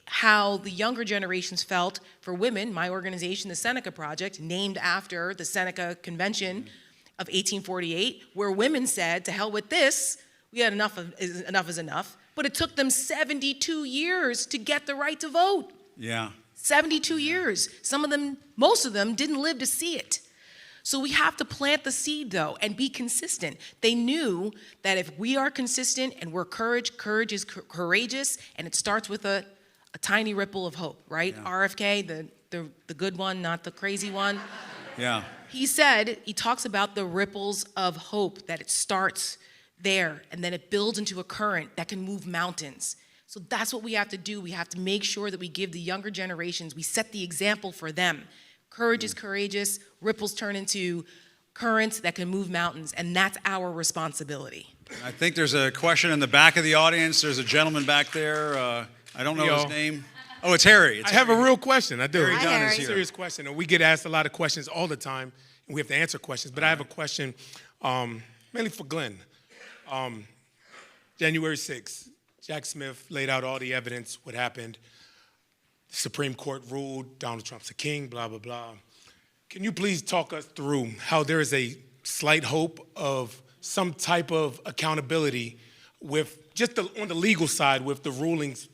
how the younger generations felt for women. My organization, the Seneca Project, named after the Seneca Convention of 1848, where women said, to hell with this, we had enough is enough. But it took them 72 years to get the right to vote. Yeah. 72 years. Most of them didn't live to see it. So we have to plant the seed, though, and be consistent. They knew that if we are consistent and we're courage is courageous, and it starts with a tiny ripple of hope, right? Yeah. RFK, the good one, not the crazy one. Yeah. He talks about the ripples of hope, that it starts there, and then it builds into a current that can move mountains. So that's what we have to do. We have to make sure that we give the younger generations, we set the example for them. Courage is courageous, ripples turn into currents that can move mountains, and that's our responsibility. I think there's a question in the back of the audience. There's a gentleman back there. I don't know his name. Oh, it's Harry. I have a real question. I do. Harry Dunn is here. Serious question. And we get asked a lot of questions all the time, and we have to answer questions. But I have a question mainly for Glenn. January 6th. Jack Smith laid out all the evidence, what happened. the Supreme Court ruled Donald Trump's a king, blah, blah, blah. Can you please talk us through how there is a slight hope of some type of accountability with just on the legal side with the rulings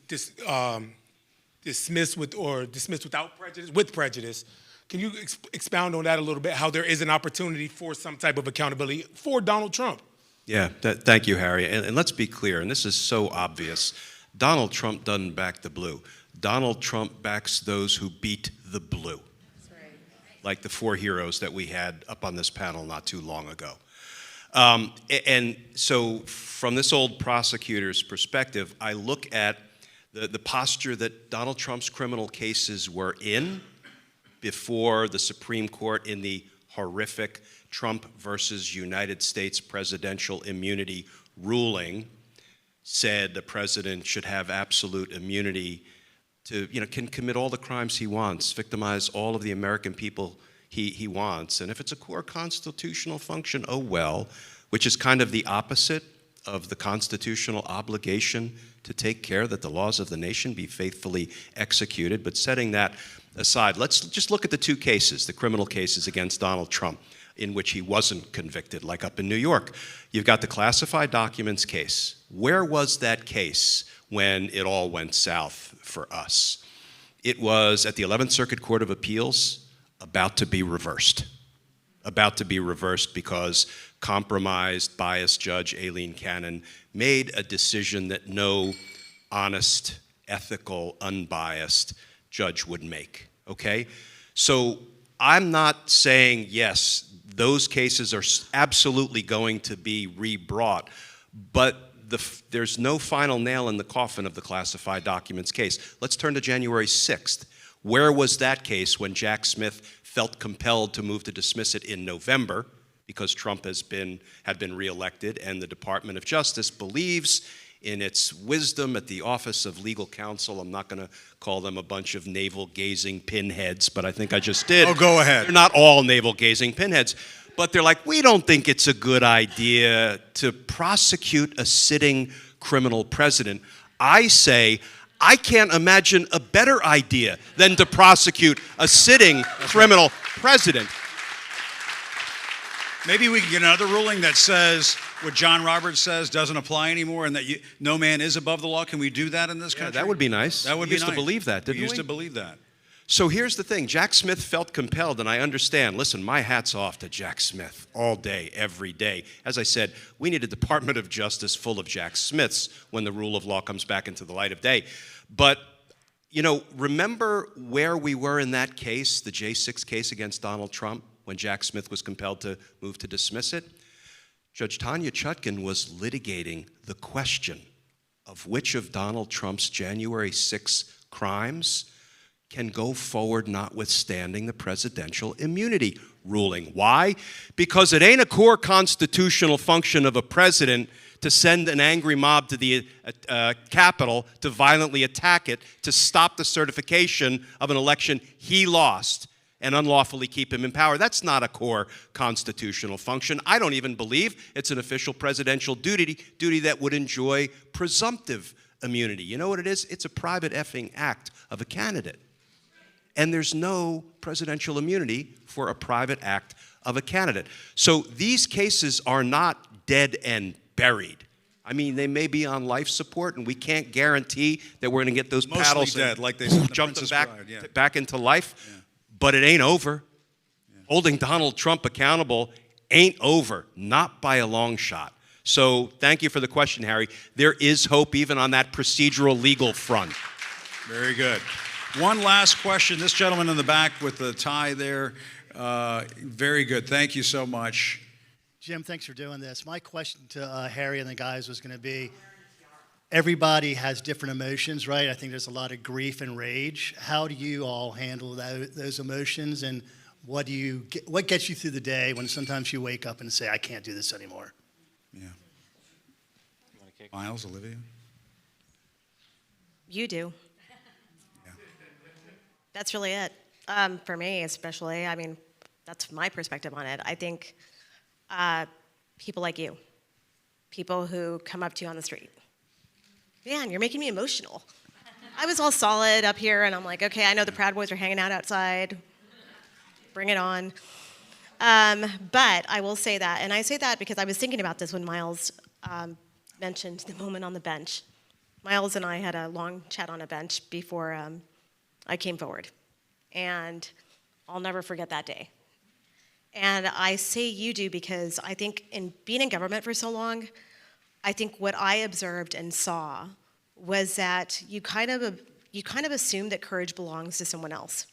dismissed without prejudice, with prejudice? Can you expound on that a little bit, how there is an opportunity for some type of accountability for Donald Trump? Yeah, thank you, Harry. And let's be clear, and this is so obvious. Donald Trump doesn't back the blue. Donald Trump backs those who beat the blue. That's right. Like the 4 heroes that we had up on this panel not too long ago. And so from this old prosecutor's perspective, I look at the posture that Donald Trump's criminal cases were in before the Supreme Court in the horrific Trump versus United States presidential immunity ruling said the president should have absolute immunity to, can commit all the crimes he wants, victimize all of the American people he wants. And if it's a core constitutional function, oh well, which is kind of the opposite of the constitutional obligation to take care that the laws of the nation be faithfully executed. But setting that aside, let's just look at the 2 cases, the criminal cases against Donald Trump, in which he wasn't convicted, like up in New York. You've got the classified documents case. Where was that case when it all went south for us? It was at the 11th Circuit Court of Appeals, about to be reversed. About to be reversed because compromised, biased Judge Aileen Cannon made a decision that no honest, ethical, unbiased judge would make, okay? So I'm not saying, yes, those cases are absolutely going to be re-brought, but there's no final nail in the coffin of the classified documents case. Let's turn to January 6th. Where was that case when Jack Smith felt compelled to move to dismiss it in November because Trump had been reelected, and the Department of Justice believes in its wisdom at the Office of Legal Counsel. I'm not going to call them a bunch of navel-gazing pinheads, but I think I just did. Oh, go ahead. They're not all navel-gazing pinheads, but they're like, we don't think it's a good idea to prosecute a sitting criminal president. I say, I can't imagine a better idea than to prosecute a sitting criminal president. Maybe we can get another ruling that says what John Roberts says doesn't apply anymore, and that no man is above the law. Can we do that in this country? That would be nice. That would be nice. We used to believe that, didn't we? We used to believe that. So here's the thing. Jack Smith felt compelled, and I understand. Listen, my hat's off to Jack Smith all day, every day. As I said, we need a Department of Justice full of Jack Smiths when the rule of law comes back into the light of day. But, remember where we were in that case, the J6 case against Donald Trump, when Jack Smith was compelled to move to dismiss it? Judge Tanya Chutkan was litigating the question of which of Donald Trump's January 6 crimes can go forward notwithstanding the presidential immunity ruling. Why? Because it ain't a core constitutional function of a president to send an angry mob to the Capitol to violently attack it, to stop the certification of an election he lost and unlawfully keep him in power. That's not a core constitutional function. I don't even believe it's an official presidential duty that would enjoy presumptive immunity. You know what it is? It's a private effing act of a candidate. And there's no presidential immunity for a private act of a candidate. So these cases are not dead and buried. I mean, they may be on life support, and we can't guarantee that we're going to get those Mostly paddles dead, like they said in The jump them Princess Bride, back into life. Yeah. But it ain't over. Yeah. Holding Donald Trump accountable ain't over, not by a long shot. So thank you for the question, Harry. There is hope even on that procedural legal front. Very good. One last question. This gentleman in the back with the tie there. Very good. Thank you so much. Jim, thanks for doing this. My question to Harry and the guys was going to be, everybody has different emotions, right? I think there's a lot of grief and rage. How do you all handle those emotions, and what gets you through the day when sometimes you wake up and say, I can't do this anymore? Yeah. Miles, Olivia? You do. Yeah. That's really it. For me, especially, I mean, that's my perspective on it. I think people like you, people who come up to you on the street. Man, you're making me emotional. I was all solid up here, and I'm like, okay, I know the Proud Boys are hanging out outside. Bring it on. But I will say that, and I say that because I was thinking about this when Miles mentioned the moment on the bench. Miles and I had a long chat on a bench before I came forward, and I'll never forget that day. And I say you do because I think in being in government for so long, I think what I observed and saw was that you kind of assume that courage belongs to someone else.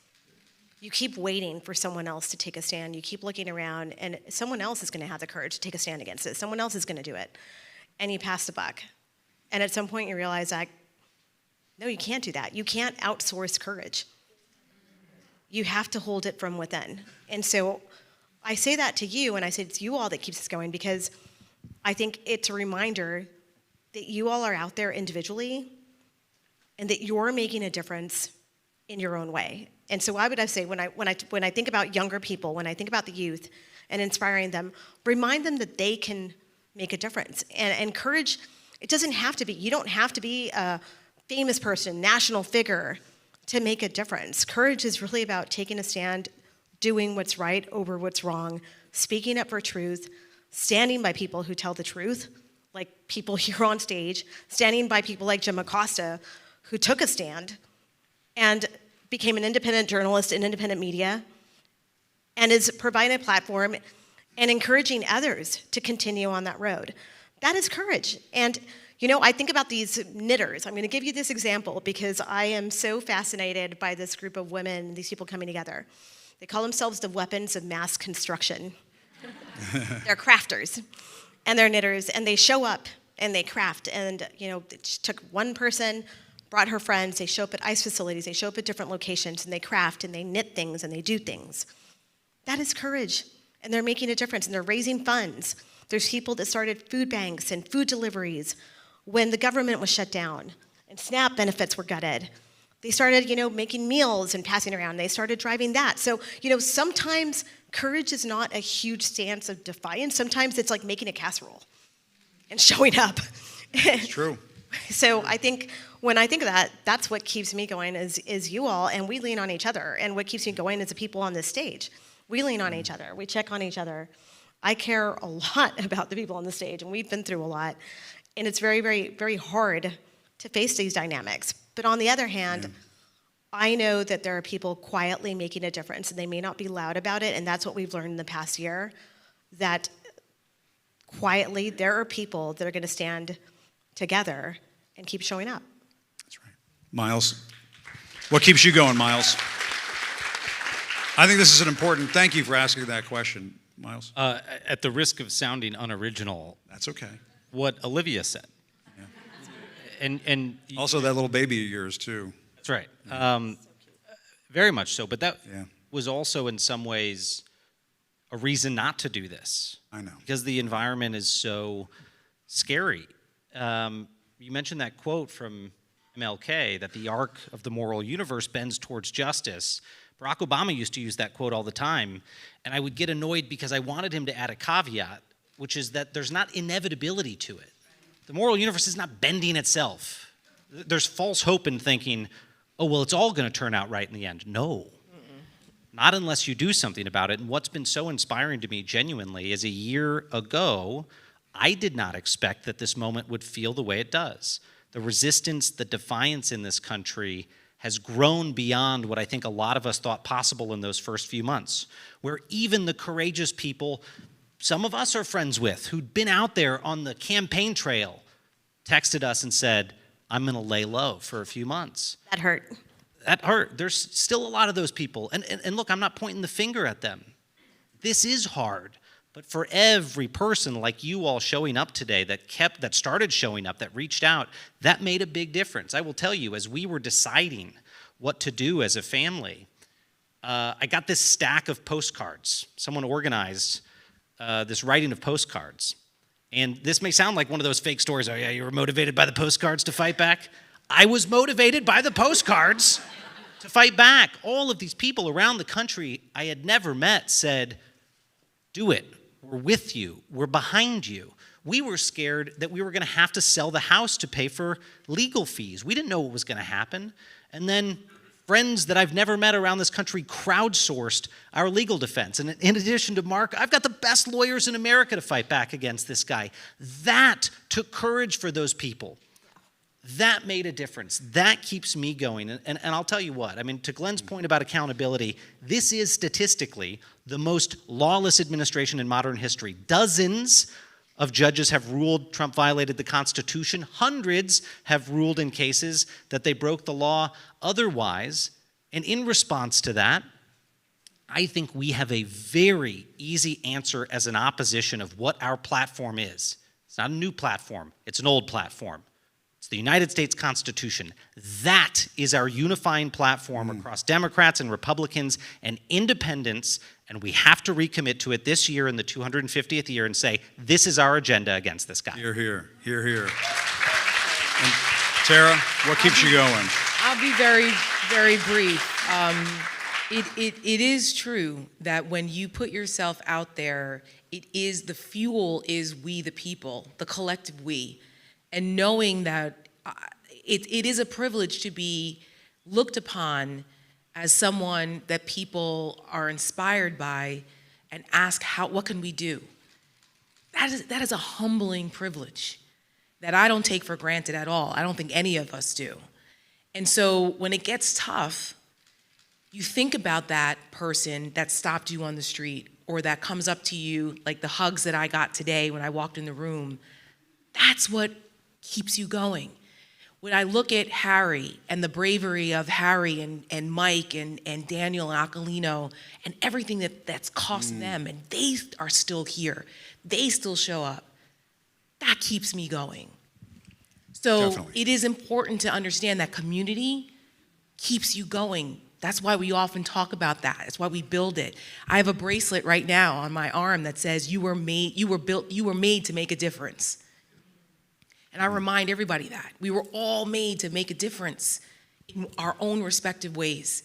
You keep waiting for someone else to take a stand. You keep looking around, and someone else is going to have the courage to take a stand against it. Someone else is going to do it. And you pass the buck. And at some point you realize that, no, you can't do that. You can't outsource courage. You have to hold it from within. And so I say that to you, and I say it's you all that keeps us going, because I think it's a reminder that you all are out there individually and that you're making a difference in your own way. And so I would say when I think about younger people, when I think about the youth and inspiring them, remind them that they can make a difference. And courage, it doesn't have to be, you don't have to be a famous person, national figure to make a difference. Courage is really about taking a stand, doing what's right over what's wrong, speaking up for truth, standing by people who tell the truth, like people here on stage, standing by people like Jim Acosta, who took a stand and became an independent journalist in independent media, and is providing a platform and encouraging others to continue on that road. That is courage. And you know, I think about these knitters. I'm going to give you this example because I am so fascinated by this group of women, these people coming together. They call themselves the weapons of mass construction. They're crafters, and they're knitters, and they show up and they craft. And you know, it took one person, brought her friends, they show up at ice facilities, they show up at different locations, and they craft and they knit things and they do things. That is courage, and they're making a difference, and they're raising funds. There's people that started food banks and food deliveries when the government was shut down and SNAP benefits were gutted. They started, you know, making meals and passing around. They started driving that. So, you know, sometimes courage is not a huge stance of defiance. Sometimes it's like making a casserole and showing up. It's true. So I think when I think of that, that's what keeps me going is you all, and we lean on each other. And what keeps me going is the people on this stage. We lean on each other. We check on each other. I care a lot about the people on the stage, and we've been through a lot. And it's very, very, very hard to face these dynamics. But on the other hand, I know that there are people quietly making a difference, and they may not be loud about it, and that's what we've learned in the past year, that quietly there are people that are going to stand together and keep showing up. That's right. Miles, what keeps you going, Miles? I think this is an important, thank you for asking that question, Miles. At the risk of sounding unoriginal. That's okay. What Olivia said. Yeah. And also that little baby of yours too. That's right. Very much so. But that was also in some ways a reason not to do this. I know. Because the environment is so scary. You mentioned that quote from MLK, that the arc of the moral universe bends towards justice. Barack Obama used to use that quote all the time, and I would get annoyed because I wanted him to add a caveat, which is that there's not inevitability to it. The moral universe is not bending itself. There's false hope in thinking, oh, well, it's all going to turn out right in the end. No. Not unless you do something about it. And what's been so inspiring to me genuinely is a year ago, I did not expect that this moment would feel the way it does. The resistance, the defiance in this country has grown beyond what I think a lot of us thought possible in those first few months, where even the courageous people some of us are friends with, who'd been out there on the campaign trail, texted us and said, I'm going to lay low for a few months. That hurt. That hurt. There's still a lot of those people. And look, I'm not pointing the finger at them. This is hard. But for every person like you all showing up today that started showing up, that reached out, that made a big difference. I will tell you, as we were deciding what to do as a family, I got this stack of postcards. Someone organized this writing of postcards. And this may sound like one of those fake stories. Oh yeah, you were motivated by the postcards to fight back? I was motivated by the postcards to fight back. All of these people around the country I had never met said, do it. We're with you. We're behind you. We were scared that we were going to have to sell the house to pay for legal fees. We didn't know what was going to happen. And then friends that I've never met around this country crowdsourced our legal defense. And in addition to Mark, I've got the best lawyers in America to fight back against this guy. That took courage for those people. That made a difference. That keeps me going. And I'll tell you what, I mean, to Glenn's point about accountability, this is statistically the most lawless administration in modern history. Dozens of judges have ruled Trump violated the Constitution. Hundreds have ruled in cases that they broke the law otherwise. And in response to that, I think we have a very easy answer as an opposition of what our platform is. It's not a new platform. It's an old platform. It's the United States Constitution. That is our unifying platform across Democrats and Republicans and independents, and we have to recommit to it this year in the 250th year and say, this is our agenda against this guy. Hear, hear. Hear, hear. And Tara, what keeps you going? I'll be very, very brief. It is true that when you put yourself out there, the fuel is we the people, the collective we. And knowing that it is a privilege to be looked upon as someone that people are inspired by and ask, what can we do? That is a humbling privilege that I don't take for granted at all. I don't think any of us do. And so when it gets tough, you think about that person that stopped you on the street or that comes up to you, like the hugs that I got today when I walked in the room. That's what keeps you going. When I look at Harry and the bravery of Harry and Mike and Daniel and Aquilino and everything that's cost them, and they are still here, they still show up, that keeps me going. So Definitely. It is important to understand that community keeps you going. That's why we often talk about that. That's why we build it. I have a bracelet right now on my arm that says you were made to make a difference. And I remind everybody that. We were all made to make a difference in our own respective ways.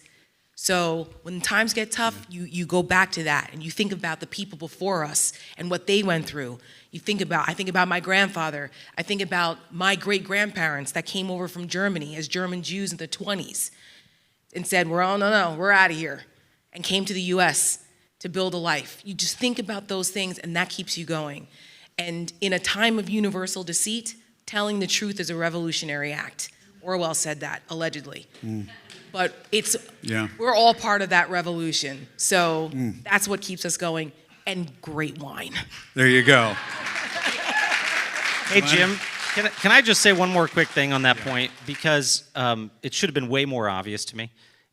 So when times get tough, you go back to that and you think about the people before us and what they went through. I think about my grandfather. I think about my great-grandparents that came over from Germany as German Jews in the 20s and said, we're out of here, and came to the US to build a life. You just think about those things and that keeps you going. And in a time of universal deceit, telling the truth is a revolutionary act. Orwell said that, allegedly. But we're all part of that revolution. So that's what keeps us going, and great wine. There you go. Hey, Jim, can I just say one more quick thing on that point? Because it should have been way more obvious to me.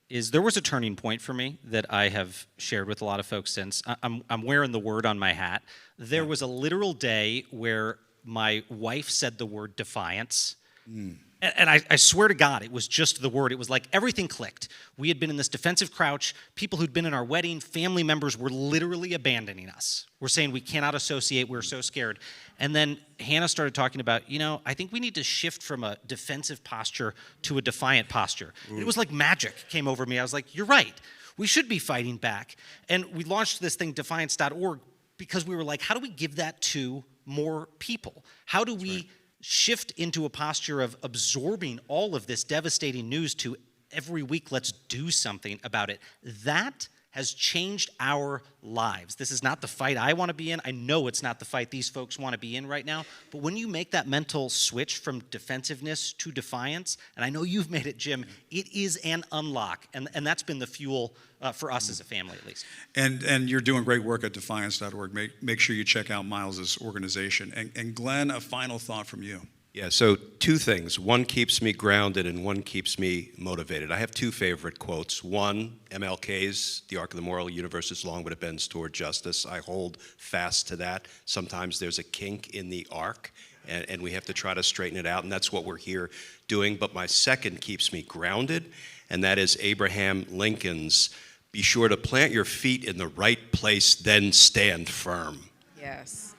There was a turning point for me that I have shared with a lot of folks since. I'm wearing the word on my hat. There was a literal day where my wife said the word defiance. And I swear to God, it was just the word. It was like everything clicked. We had been in this defensive crouch. People who'd been in our wedding, family members were literally abandoning us. We're saying we cannot associate. We're so scared. And then Hannah started talking about, I think we need to shift from a defensive posture to a defiant posture. It was like magic came over me. I was like, you're right. We should be fighting back. And we launched this thing, defiance.org, because we were like, how do we give that to more people? How do we shift into a posture of absorbing all of this devastating news to every week, let's do something about it? That has changed our lives. This is not the fight I want to be in. I know it's not the fight these folks want to be in right now. But when you make that mental switch from defensiveness to defiance, and I know you've made it, Jim, it is an unlock. And that's been the fuel for us as a family, at least. And you're doing great work at defiance.org. Make sure you check out Miles's organization. And Glenn, a final thought from you. Yeah, so two things. One keeps me grounded and one keeps me motivated. I have two favorite quotes. One, MLK's, the arc of the moral universe is long, but it bends toward justice. I hold fast to that. Sometimes there's a kink in the arc, and we have to try to straighten it out, and that's what we're here doing. But my second keeps me grounded, and that is Abraham Lincoln's, be sure to plant your feet in the right place, then stand firm. Yes.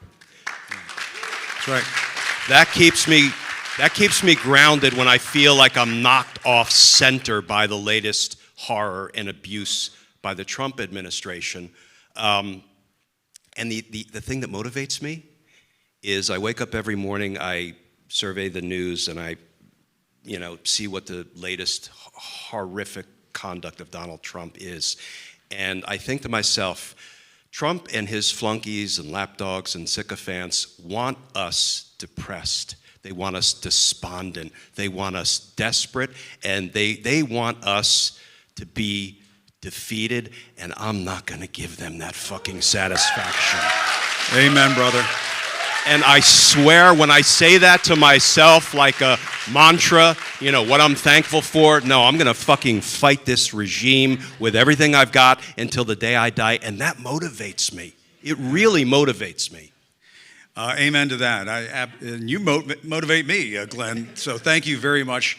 That's right. That keeps me grounded when I feel like I'm knocked off center by the latest horror and abuse by the Trump administration. And the thing that motivates me is I wake up every morning, I survey the news, and I, see what the latest horrific conduct of Donald Trump is. And I think to myself, Trump and his flunkies and lapdogs and sycophants want us depressed. They want us despondent. They want us desperate. And they want us to be defeated. And I'm not going to give them that fucking satisfaction. Amen, brother. And I swear when I say that to myself like a mantra, what I'm thankful for, no, I'm going to fucking fight this regime with everything I've got until the day I die. And that motivates me. It really motivates me. Amen to that. And you motivate me, Glenn. So thank you very much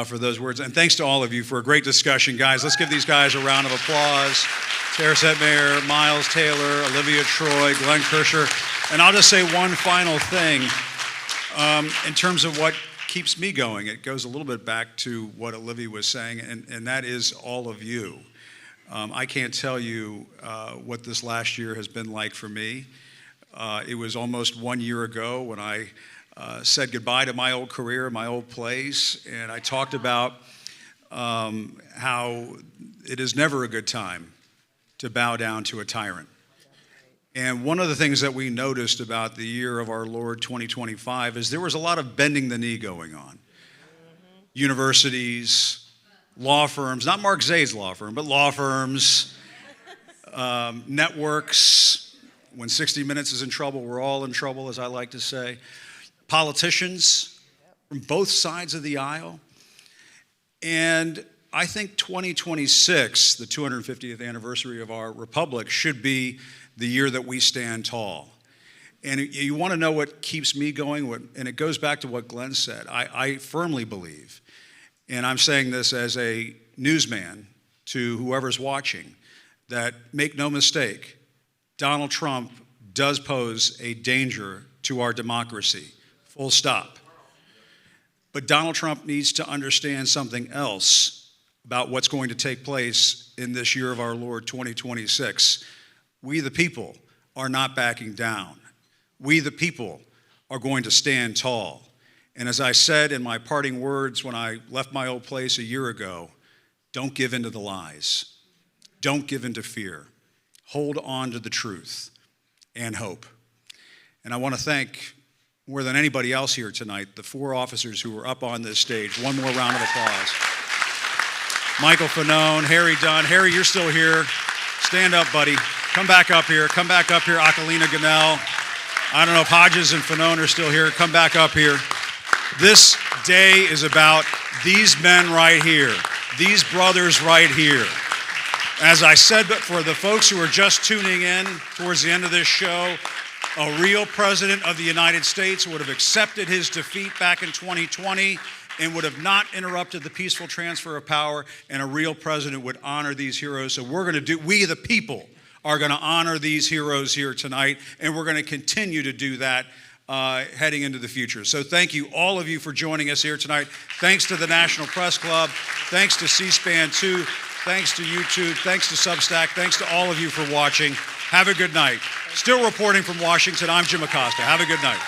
for those words. And thanks to all of you for a great discussion. Guys, let's give these guys a round of applause. Sarah Setmayer, Miles Taylor, Olivia Troye, Glenn Kirschner. And I'll just say one final thing in terms of what keeps me going. It goes a little bit back to what Olivia was saying, and that is all of you. I can't tell you what this last year has been like for me. It was almost 1 year ago when I said goodbye to my old career, my old place, and I talked about how it is never a good time to bow down to a tyrant. And one of the things that we noticed about the year of our Lord 2025 is there was a lot of bending the knee going on. Universities, law firms, not Mark Zaid's law firm, but law firms, networks. When 60 Minutes is in trouble, we're all in trouble, as I like to say. Politicians from both sides of the aisle. And I think 2026, the 250th anniversary of our republic, should be the year that we stand tall. And you want to know what keeps me going? And it goes back to what Glenn said. I firmly believe, and I'm saying this as a newsman to whoever's watching, that make no mistake, Donald Trump does pose a danger to our democracy, full stop. But Donald Trump needs to understand something else about what's going to take place in this year of our Lord 2026. We, the people, are not backing down. We, the people, are going to stand tall. And as I said in my parting words when I left my old place a year ago, don't give in to the lies. Don't give in to fear. Hold on to the truth and hope. And I want to thank, more than anybody else here tonight, the 4 officers who were up on this stage. One more round of applause. Michael Fanone, Harry Dunn. Harry, you're still here. Stand up, buddy. Come back up here. Come back up here, Akalina Ganell. I don't know if Hodges and Fanone are still here. Come back up here. This day is about these men right here, these brothers right here. As I said, but for the folks who are just tuning in towards the end of this show, a real president of the United States would have accepted his defeat back in 2020 and would have not interrupted the peaceful transfer of power, and a real president would honor these heroes. So we the people are going to honor these heroes here tonight, and we're going to continue to do that heading into the future. So thank you, all of you, for joining us here tonight. Thanks to the National Press Club. Thanks to C-SPAN 2. Thanks to YouTube. Thanks to Substack. Thanks to all of you for watching. Have a good night. Still reporting from Washington, I'm Jim Acosta. Have a good night.